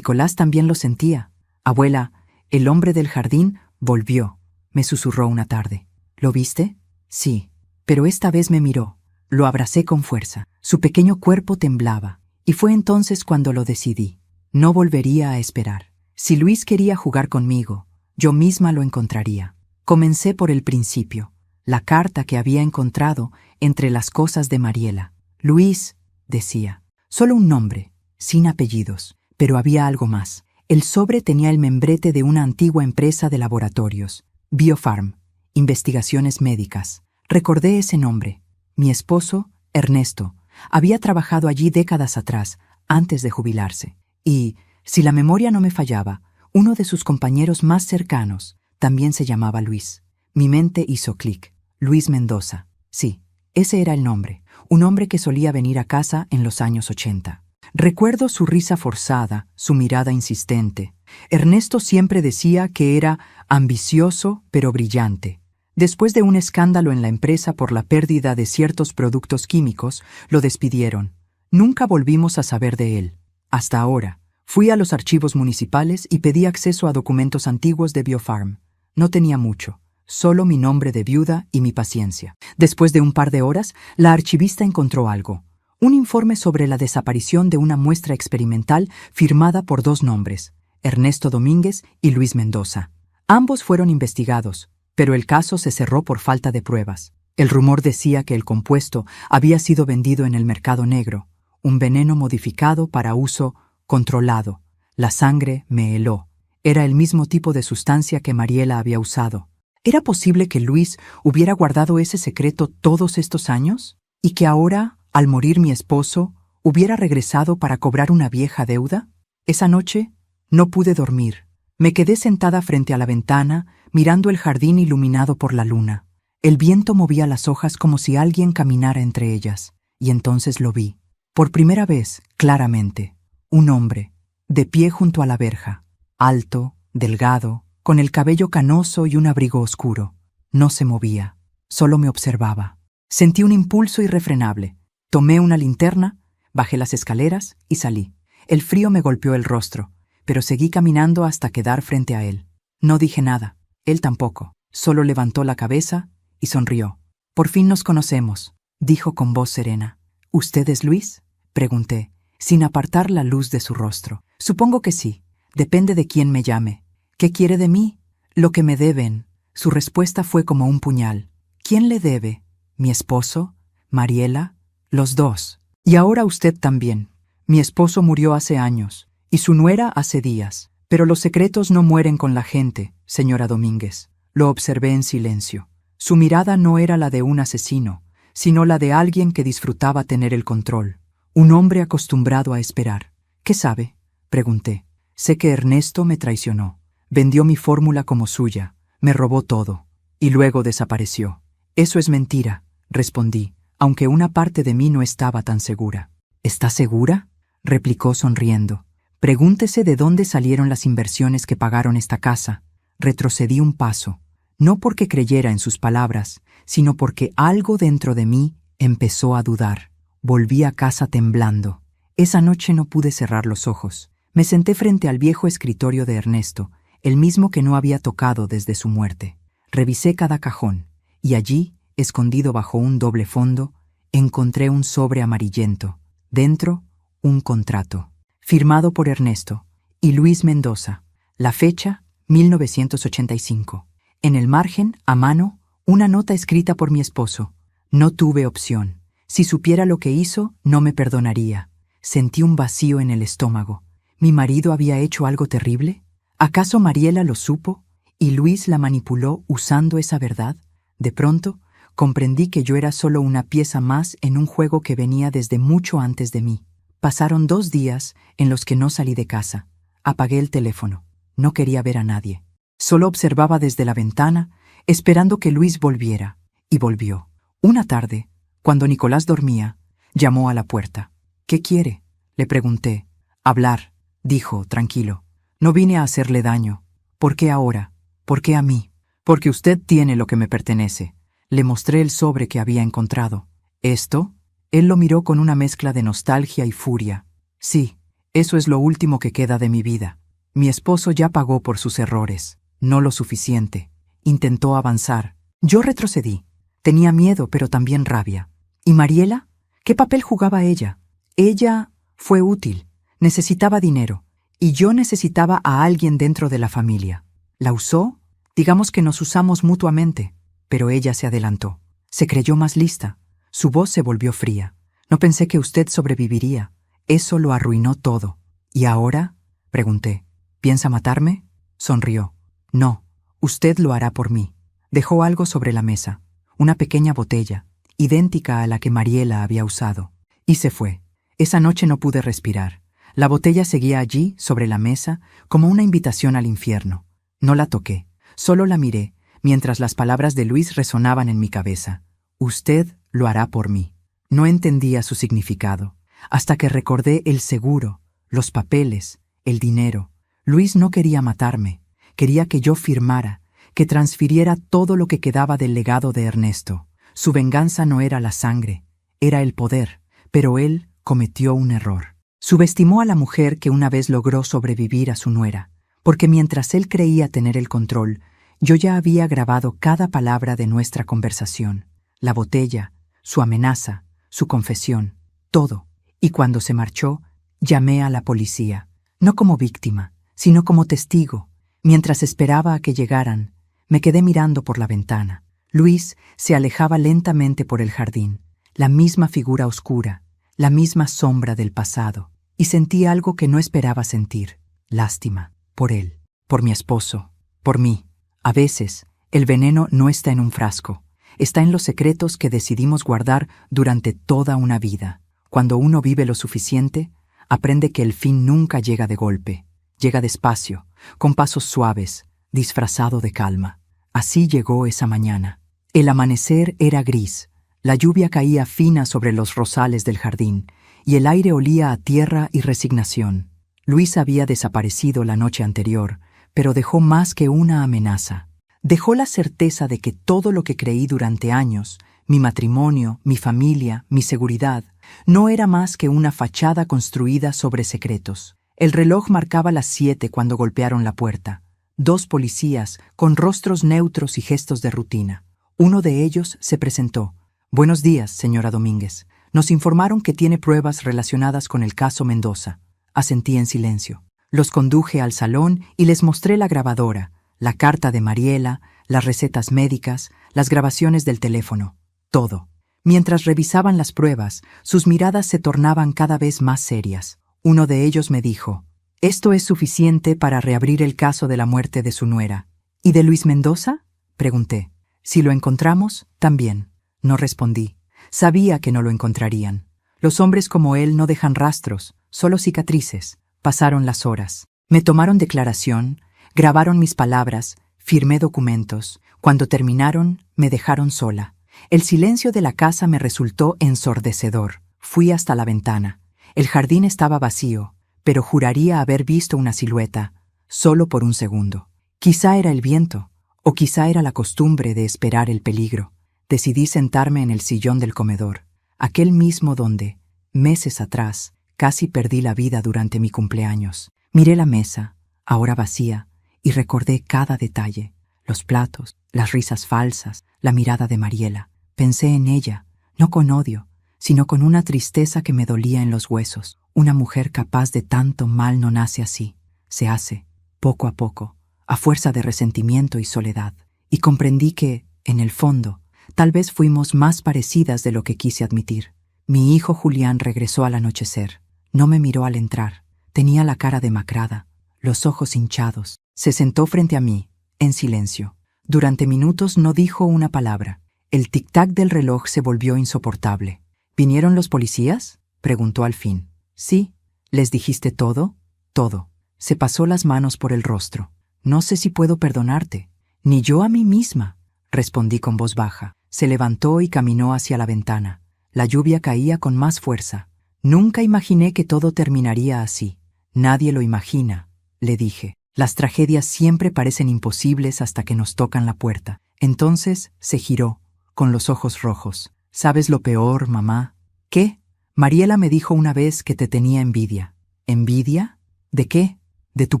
también lo sentía. Abuela, el hombre del jardín volvió, me susurró una tarde. ¿Lo viste? Sí, pero esta vez me miró. Lo abracé con fuerza. Su pequeño cuerpo temblaba, y fue entonces cuando lo decidí. No volvería a esperar. Si Luis quería jugar conmigo, yo misma lo encontraría. Comencé por el principio, la carta que había encontrado entre las cosas de Mariela. Luis, decía, solo un nombre, sin apellidos, pero había algo más. El sobre tenía el membrete de una antigua empresa de laboratorios, Biofarm, investigaciones médicas. Recordé ese nombre. Mi esposo, Ernesto, había trabajado allí décadas atrás, antes de jubilarse. Y, si la memoria no me fallaba, uno de sus compañeros más cercanos también se llamaba Luis. Mi mente hizo clic. Luis Mendoza. Sí, ese era el nombre. Un hombre que solía venir a casa en los años 80. Recuerdo su risa forzada, su mirada insistente. Ernesto siempre decía que era ambicioso pero brillante. Después de un escándalo en la empresa por la pérdida de ciertos productos químicos, lo despidieron. Nunca volvimos a saber de él. Hasta ahora. Fui a los archivos municipales y pedí acceso a documentos antiguos de Biofarm. No tenía mucho, solo mi nombre de viuda y mi paciencia. Después de un par de horas, la archivista encontró algo. Un informe sobre la desaparición de una muestra experimental firmada por dos nombres, Ernesto Domínguez y Luis Mendoza. Ambos fueron investigados, pero el caso se cerró por falta de pruebas. El rumor decía que el compuesto había sido vendido en el mercado negro, un veneno modificado para uso controlado. La sangre me heló. Era el mismo tipo de sustancia que Mariela había usado. ¿Era posible que Luis hubiera guardado ese secreto todos estos años? ¿Y que ahora, al morir mi esposo, hubiera regresado para cobrar una vieja deuda? Esa noche no pude dormir. Me quedé sentada frente a la ventana, mirando el jardín iluminado por la luna. El viento movía las hojas como si alguien caminara entre ellas, y entonces lo vi. Por primera vez, claramente, un hombre, de pie junto a la verja, alto, delgado, con el cabello canoso y un abrigo oscuro. No se movía, solo me observaba. Sentí un impulso irrefrenable. Tomé una linterna, Bajé las escaleras y salí. El frío me golpeó el rostro, pero seguí caminando hasta quedar frente a él. No dije nada, él tampoco. Solo levantó la cabeza y sonrió. «Por fin nos conocemos», dijo con voz serena. «¿Usted es Luis?», pregunté, sin apartar la luz de su rostro. «Supongo que sí. Depende de quién me llame». «¿Qué quiere de mí?». «Lo que me deben». Su respuesta fue como un puñal. «¿Quién le debe?». «¿Mi esposo? ¿Mariela?». «Los dos. Y ahora usted también». «Mi esposo murió hace años, y su nuera hace días. Pero los secretos no mueren con la gente, señora Domínguez». Lo observé en silencio. Su mirada no era la de un asesino, sino la de alguien que disfrutaba tener el control. Un hombre acostumbrado a esperar. «¿Qué sabe?», pregunté. «Sé que Ernesto me traicionó. Vendió mi fórmula como suya. Me robó todo. Y luego desapareció». «Eso es mentira», respondí, aunque una parte de mí no estaba tan segura. «¿Está segura?», replicó sonriendo. «Pregúntese de dónde salieron las inversiones que pagaron esta casa». Retrocedí un paso. No porque creyera en sus palabras, sino porque algo dentro de mí empezó a dudar. Volví a casa temblando. Esa noche no pude cerrar los ojos. Me senté frente al viejo escritorio de Ernesto, el mismo que no había tocado desde su muerte. Revisé cada cajón, y allí, escondido bajo un doble fondo, encontré un sobre amarillento. Dentro, un contrato. Firmado por Ernesto y Luis Mendoza. La fecha, 1985. En el margen, a mano, una nota escrita por mi esposo. No tuve opción. Si supiera lo que hizo, no me perdonaría. Sentí un vacío en el estómago. ¿Mi marido había hecho algo terrible? ¿Acaso Mariela lo supo y Luis la manipuló usando esa verdad? De pronto, comprendí que yo era solo una pieza más en un juego que venía desde mucho antes de mí. Pasaron 2 días en los que no salí de casa. Apagué el teléfono. No quería ver a nadie. Solo observaba desde la ventana, esperando que Luis volviera. Y volvió. Una tarde, cuando Nicolás dormía, llamó a la puerta. «¿Qué quiere?», le pregunté. «Hablar», dijo, tranquilo. «No vine a hacerle daño». «¿Por qué ahora? ¿Por qué a mí?». «Porque usted tiene lo que me pertenece». Le mostré el sobre que había encontrado. «¿Esto?». Él lo miró con una mezcla de nostalgia y furia. «Sí, eso es lo último que queda de mi vida. Mi esposo ya pagó por sus errores. No lo suficiente». Intentó avanzar. Yo retrocedí. Tenía miedo, pero también rabia. ¿Y Mariela? ¿Qué papel jugaba ella? Ella fue útil. Necesitaba dinero. Y yo necesitaba a alguien dentro de la familia. ¿La usó? Digamos que nos usamos mutuamente. Pero ella se adelantó. Se creyó más lista. Su voz se volvió fría. «No pensé que usted sobreviviría. Eso lo arruinó todo». «¿Y ahora?», pregunté. «¿Piensa matarme?». Sonrió. «No, usted lo hará por mí». Dejó algo sobre la mesa, una pequeña botella, idéntica a la que Mariela había usado. Y se fue. Esa noche no pude respirar. La botella seguía allí, sobre la mesa, como una invitación al infierno. No la toqué, solo la miré, mientras las palabras de Luis resonaban en mi cabeza. «Usted lo hará por mí». No entendía su significado, hasta que recordé el seguro, los papeles, el dinero. Luis no quería matarme, quería que yo firmara, que transfiriera todo lo que quedaba del legado de Ernesto. Su venganza no era la sangre, era el poder, pero él cometió un error. Subestimó a la mujer que una vez logró sobrevivir a su nuera, porque mientras él creía tener el control, yo ya había grabado cada palabra de nuestra conversación. La botella, su amenaza, su confesión, todo. Y cuando se marchó, llamé a la policía, no como víctima, sino como testigo. Mientras esperaba a que llegaran, me quedé mirando por la ventana. Luis se alejaba lentamente por el jardín, la misma figura oscura, la misma sombra del pasado, y sentí algo que no esperaba sentir, lástima, por él, por mi esposo, por mí. A veces, el veneno no está en un frasco, está en los secretos que decidimos guardar durante toda una vida. Cuando uno vive lo suficiente, aprende que el fin nunca llega de golpe, llega despacio, con pasos suaves, disfrazado de calma. Así llegó esa mañana. El amanecer era gris, la lluvia caía fina sobre los rosales del jardín, y el aire olía a tierra y resignación. Luis había desaparecido la noche anterior, pero dejó más que una amenaza. Dejó la certeza de que todo lo que creí durante años, mi matrimonio, mi familia, mi seguridad, No era más que una fachada construida sobre secretos. El reloj marcaba las 7 cuando golpearon la puerta. 2 policías, con rostros neutros y gestos de rutina. Uno de ellos se presentó. «Buenos días, señora Domínguez. Nos informaron que tiene pruebas relacionadas con el caso Mendoza». Asentí en silencio. Los conduje al salón y les mostré la grabadora, la carta de Mariela, las recetas médicas, las grabaciones del teléfono. Todo. Mientras revisaban las pruebas, sus miradas se tornaban cada vez más serias. Uno de ellos me dijo: «¿Esto es suficiente para reabrir el caso de la muerte de su nuera?» «¿Y de Luis Mendoza?», pregunté. «Si lo encontramos, también». No respondí. Sabía que no lo encontrarían. Los hombres como él no dejan rastros, solo cicatrices. Pasaron las horas. Me tomaron declaración, grabaron mis palabras, firmé documentos. Cuando terminaron, me dejaron sola. El silencio de la casa me resultó ensordecedor. Fui hasta la ventana. El jardín estaba vacío, pero juraría haber visto una silueta, solo por un segundo. Quizá era el viento, o quizá era la costumbre de esperar el peligro. Decidí sentarme en el sillón del comedor, aquel mismo donde, meses atrás, casi perdí la vida durante mi cumpleaños. Miré la mesa, ahora vacía, y recordé cada detalle: los platos, las risas falsas, la mirada de Mariela. Pensé en ella, no con odio, sino con una tristeza que me dolía en los huesos. Una mujer capaz de tanto mal no nace así. Se hace, poco a poco, a fuerza de resentimiento y soledad. Y comprendí que, en el fondo, tal vez fuimos más parecidas de lo que quise admitir. Mi hijo Julián regresó al anochecer. No me miró al entrar. Tenía la cara demacrada, los ojos hinchados. Se sentó frente a mí, en silencio. Durante minutos no dijo una palabra. El tic-tac del reloj se volvió insoportable. «¿Vinieron los policías?», preguntó al fin. «Sí». «¿Les dijiste todo?». «Todo». Se pasó las manos por el rostro. «No sé si puedo perdonarte». «Ni yo a mí misma», respondí con voz baja. Se levantó y caminó hacia la ventana. La lluvia caía con más fuerza. «Nunca imaginé que todo terminaría así». «Nadie lo imagina», le dije. «Las tragedias siempre parecen imposibles hasta que nos tocan la puerta». Entonces se giró, con los ojos rojos. «¿Sabes lo peor, mamá?». «¿Qué?». «Mariela me dijo una vez que te tenía envidia». «¿Envidia? ¿De qué?». «De tu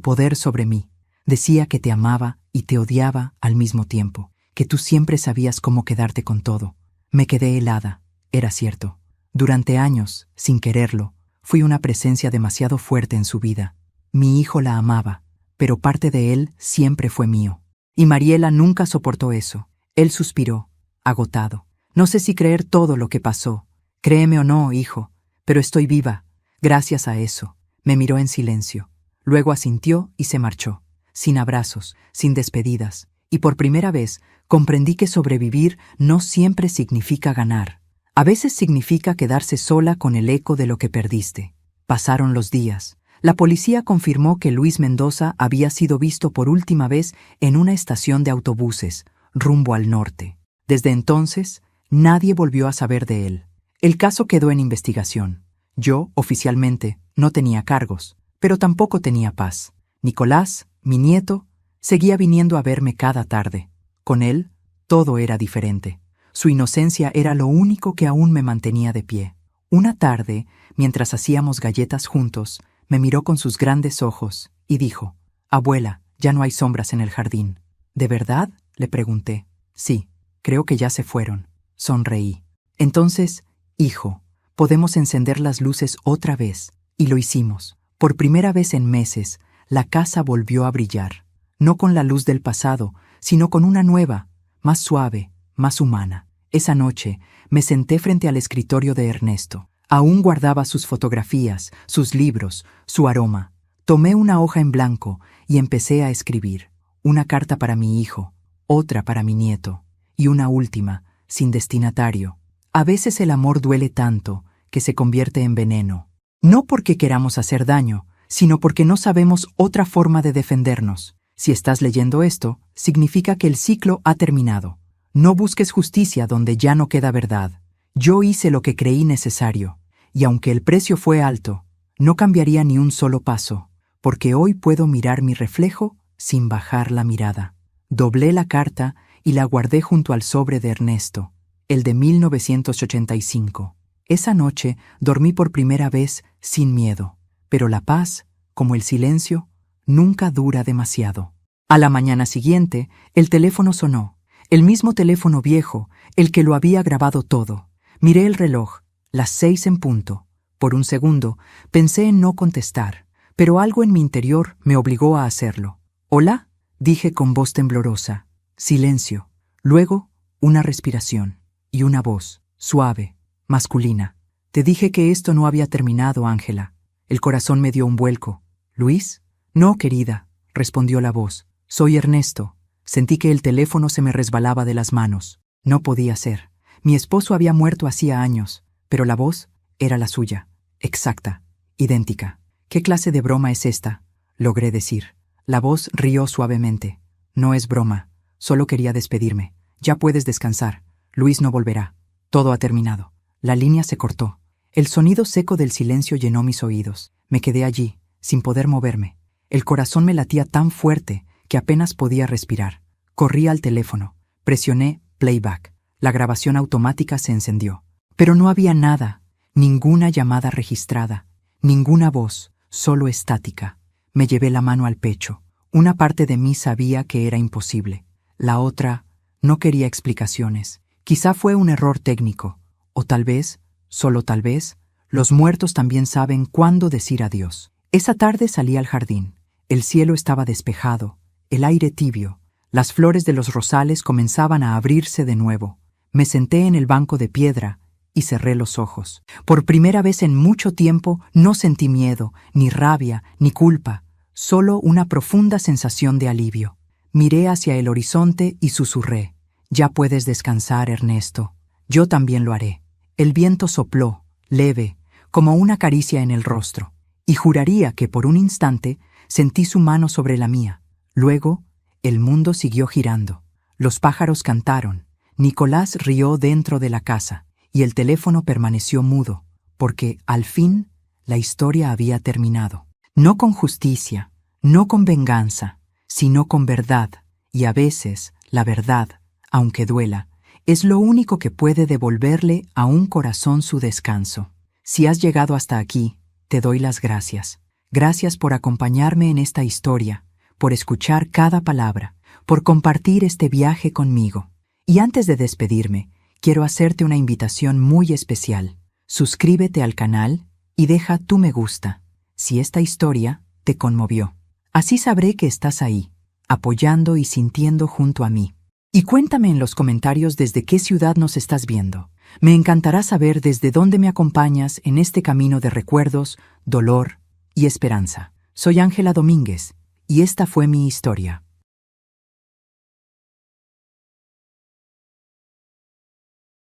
poder sobre mí. Decía que te amaba y te odiaba al mismo tiempo, que tú siempre sabías cómo quedarte con todo». Me quedé helada. Era cierto. Durante años, sin quererlo, fui una presencia demasiado fuerte en su vida. Mi hijo la amaba, pero parte de él siempre fue mío. Y Mariela nunca soportó eso. Él suspiró, agotado. «No sé si creer todo lo que pasó. Créeme o no, hijo, pero estoy viva, gracias a eso». Me miró en silencio. Luego asintió y se marchó, sin abrazos, sin despedidas. Y por primera vez comprendí que sobrevivir no siempre significa ganar. A veces significa quedarse sola con el eco de lo que perdiste. Pasaron los días. La policía confirmó que Luis Mendoza había sido visto por última vez en una estación de autobuses, rumbo al norte. Desde entonces, nadie volvió a saber de él. El caso quedó en investigación. Yo, oficialmente, no tenía cargos, pero tampoco tenía paz. Nicolás, mi nieto, seguía viniendo a verme cada tarde. Con él, todo era diferente. Su inocencia era lo único que aún me mantenía de pie. Una tarde, mientras hacíamos galletas juntos, me miró con sus grandes ojos y dijo: «Abuela, ya no hay sombras en el jardín». «¿De verdad?», le pregunté. «Sí, creo que ya se fueron». Sonreí. «Entonces, hijo, podemos encender las luces otra vez». Y lo hicimos. Por primera vez en meses, la casa volvió a brillar. No con la luz del pasado, sino con una nueva, más suave, más humana. Esa noche me senté frente al escritorio de Ernesto. Aún guardaba sus fotografías, sus libros, su aroma. Tomé una hoja en blanco y empecé a escribir. Una carta para mi hijo, otra para mi nieto, y una última, sin destinatario. A veces el amor duele tanto que se convierte en veneno. No porque queramos hacer daño, sino porque no sabemos otra forma de defendernos. Si estás leyendo esto, significa que el ciclo ha terminado. No busques justicia donde ya no queda verdad. Yo hice lo que creí necesario, y aunque el precio fue alto, no cambiaría ni un solo paso, porque hoy puedo mirar mi reflejo sin bajar la mirada. Doblé la carta y la guardé junto al sobre de Ernesto, el de 1985. Esa noche dormí por primera vez sin miedo, pero la paz, como el silencio, nunca dura demasiado. A la mañana siguiente, el teléfono sonó, el mismo teléfono viejo, el que lo había grabado todo. Miré el reloj, las 6 en punto. Por un segundo, pensé en no contestar, pero algo en mi interior me obligó a hacerlo. «¿Hola?», dije con voz temblorosa. Silencio. Luego, una respiración y una voz, suave, masculina. «Te dije que esto no había terminado, Ángela». El corazón me dio un vuelco. «¿Luis?». «No, querida», respondió la voz. «Soy Ernesto». Sentí que el teléfono se me resbalaba de las manos. No podía ser. Mi esposo había muerto hacía años, pero la voz era la suya. Exacta, idéntica. «¿Qué clase de broma es esta?», logré decir. La voz rió suavemente. «No es broma. Solo quería despedirme. Ya puedes descansar. Luis no volverá. Todo ha terminado». La línea se cortó. El sonido seco del silencio llenó mis oídos. Me quedé allí, sin poder moverme. El corazón me latía tan fuerte que apenas podía respirar. Corrí al teléfono. Presioné playback. La grabación automática se encendió. Pero no había nada, ninguna llamada registrada, ninguna voz, solo estática. Me llevé la mano al pecho. Una parte de mí sabía que era imposible. La otra no quería explicaciones. Quizá fue un error técnico. O tal vez, solo tal vez, los muertos también saben cuándo decir adiós. Esa tarde salí al jardín. El cielo estaba despejado, el aire tibio. Las flores de los rosales comenzaban a abrirse de nuevo. Me senté en el banco de piedra y cerré los ojos. Por primera vez en mucho tiempo no sentí miedo, ni rabia, ni culpa, solo una profunda sensación de alivio. Miré hacia el horizonte y susurré: «Ya puedes descansar, Ernesto. Yo también lo haré». El viento sopló, leve, como una caricia en el rostro, y juraría que por un instante sentí su mano sobre la mía. Luego, el mundo siguió girando. Los pájaros cantaron. Nicolás rió dentro de la casa, y el teléfono permaneció mudo, porque, al fin, la historia había terminado. No con justicia, no con venganza, sino con verdad, y a veces, la verdad, aunque duela, es lo único que puede devolverle a un corazón su descanso. Si has llegado hasta aquí, te doy las gracias. Gracias por acompañarme en esta historia, por escuchar cada palabra, por compartir este viaje conmigo. Y antes de despedirme, quiero hacerte una invitación muy especial. Suscríbete al canal y deja tu me gusta, si esta historia te conmovió. Así sabré que estás ahí, apoyando y sintiendo junto a mí. Y cuéntame en los comentarios desde qué ciudad nos estás viendo. Me encantará saber desde dónde me acompañas en este camino de recuerdos, dolor y esperanza. Soy Ángela Domínguez, y esta fue mi historia.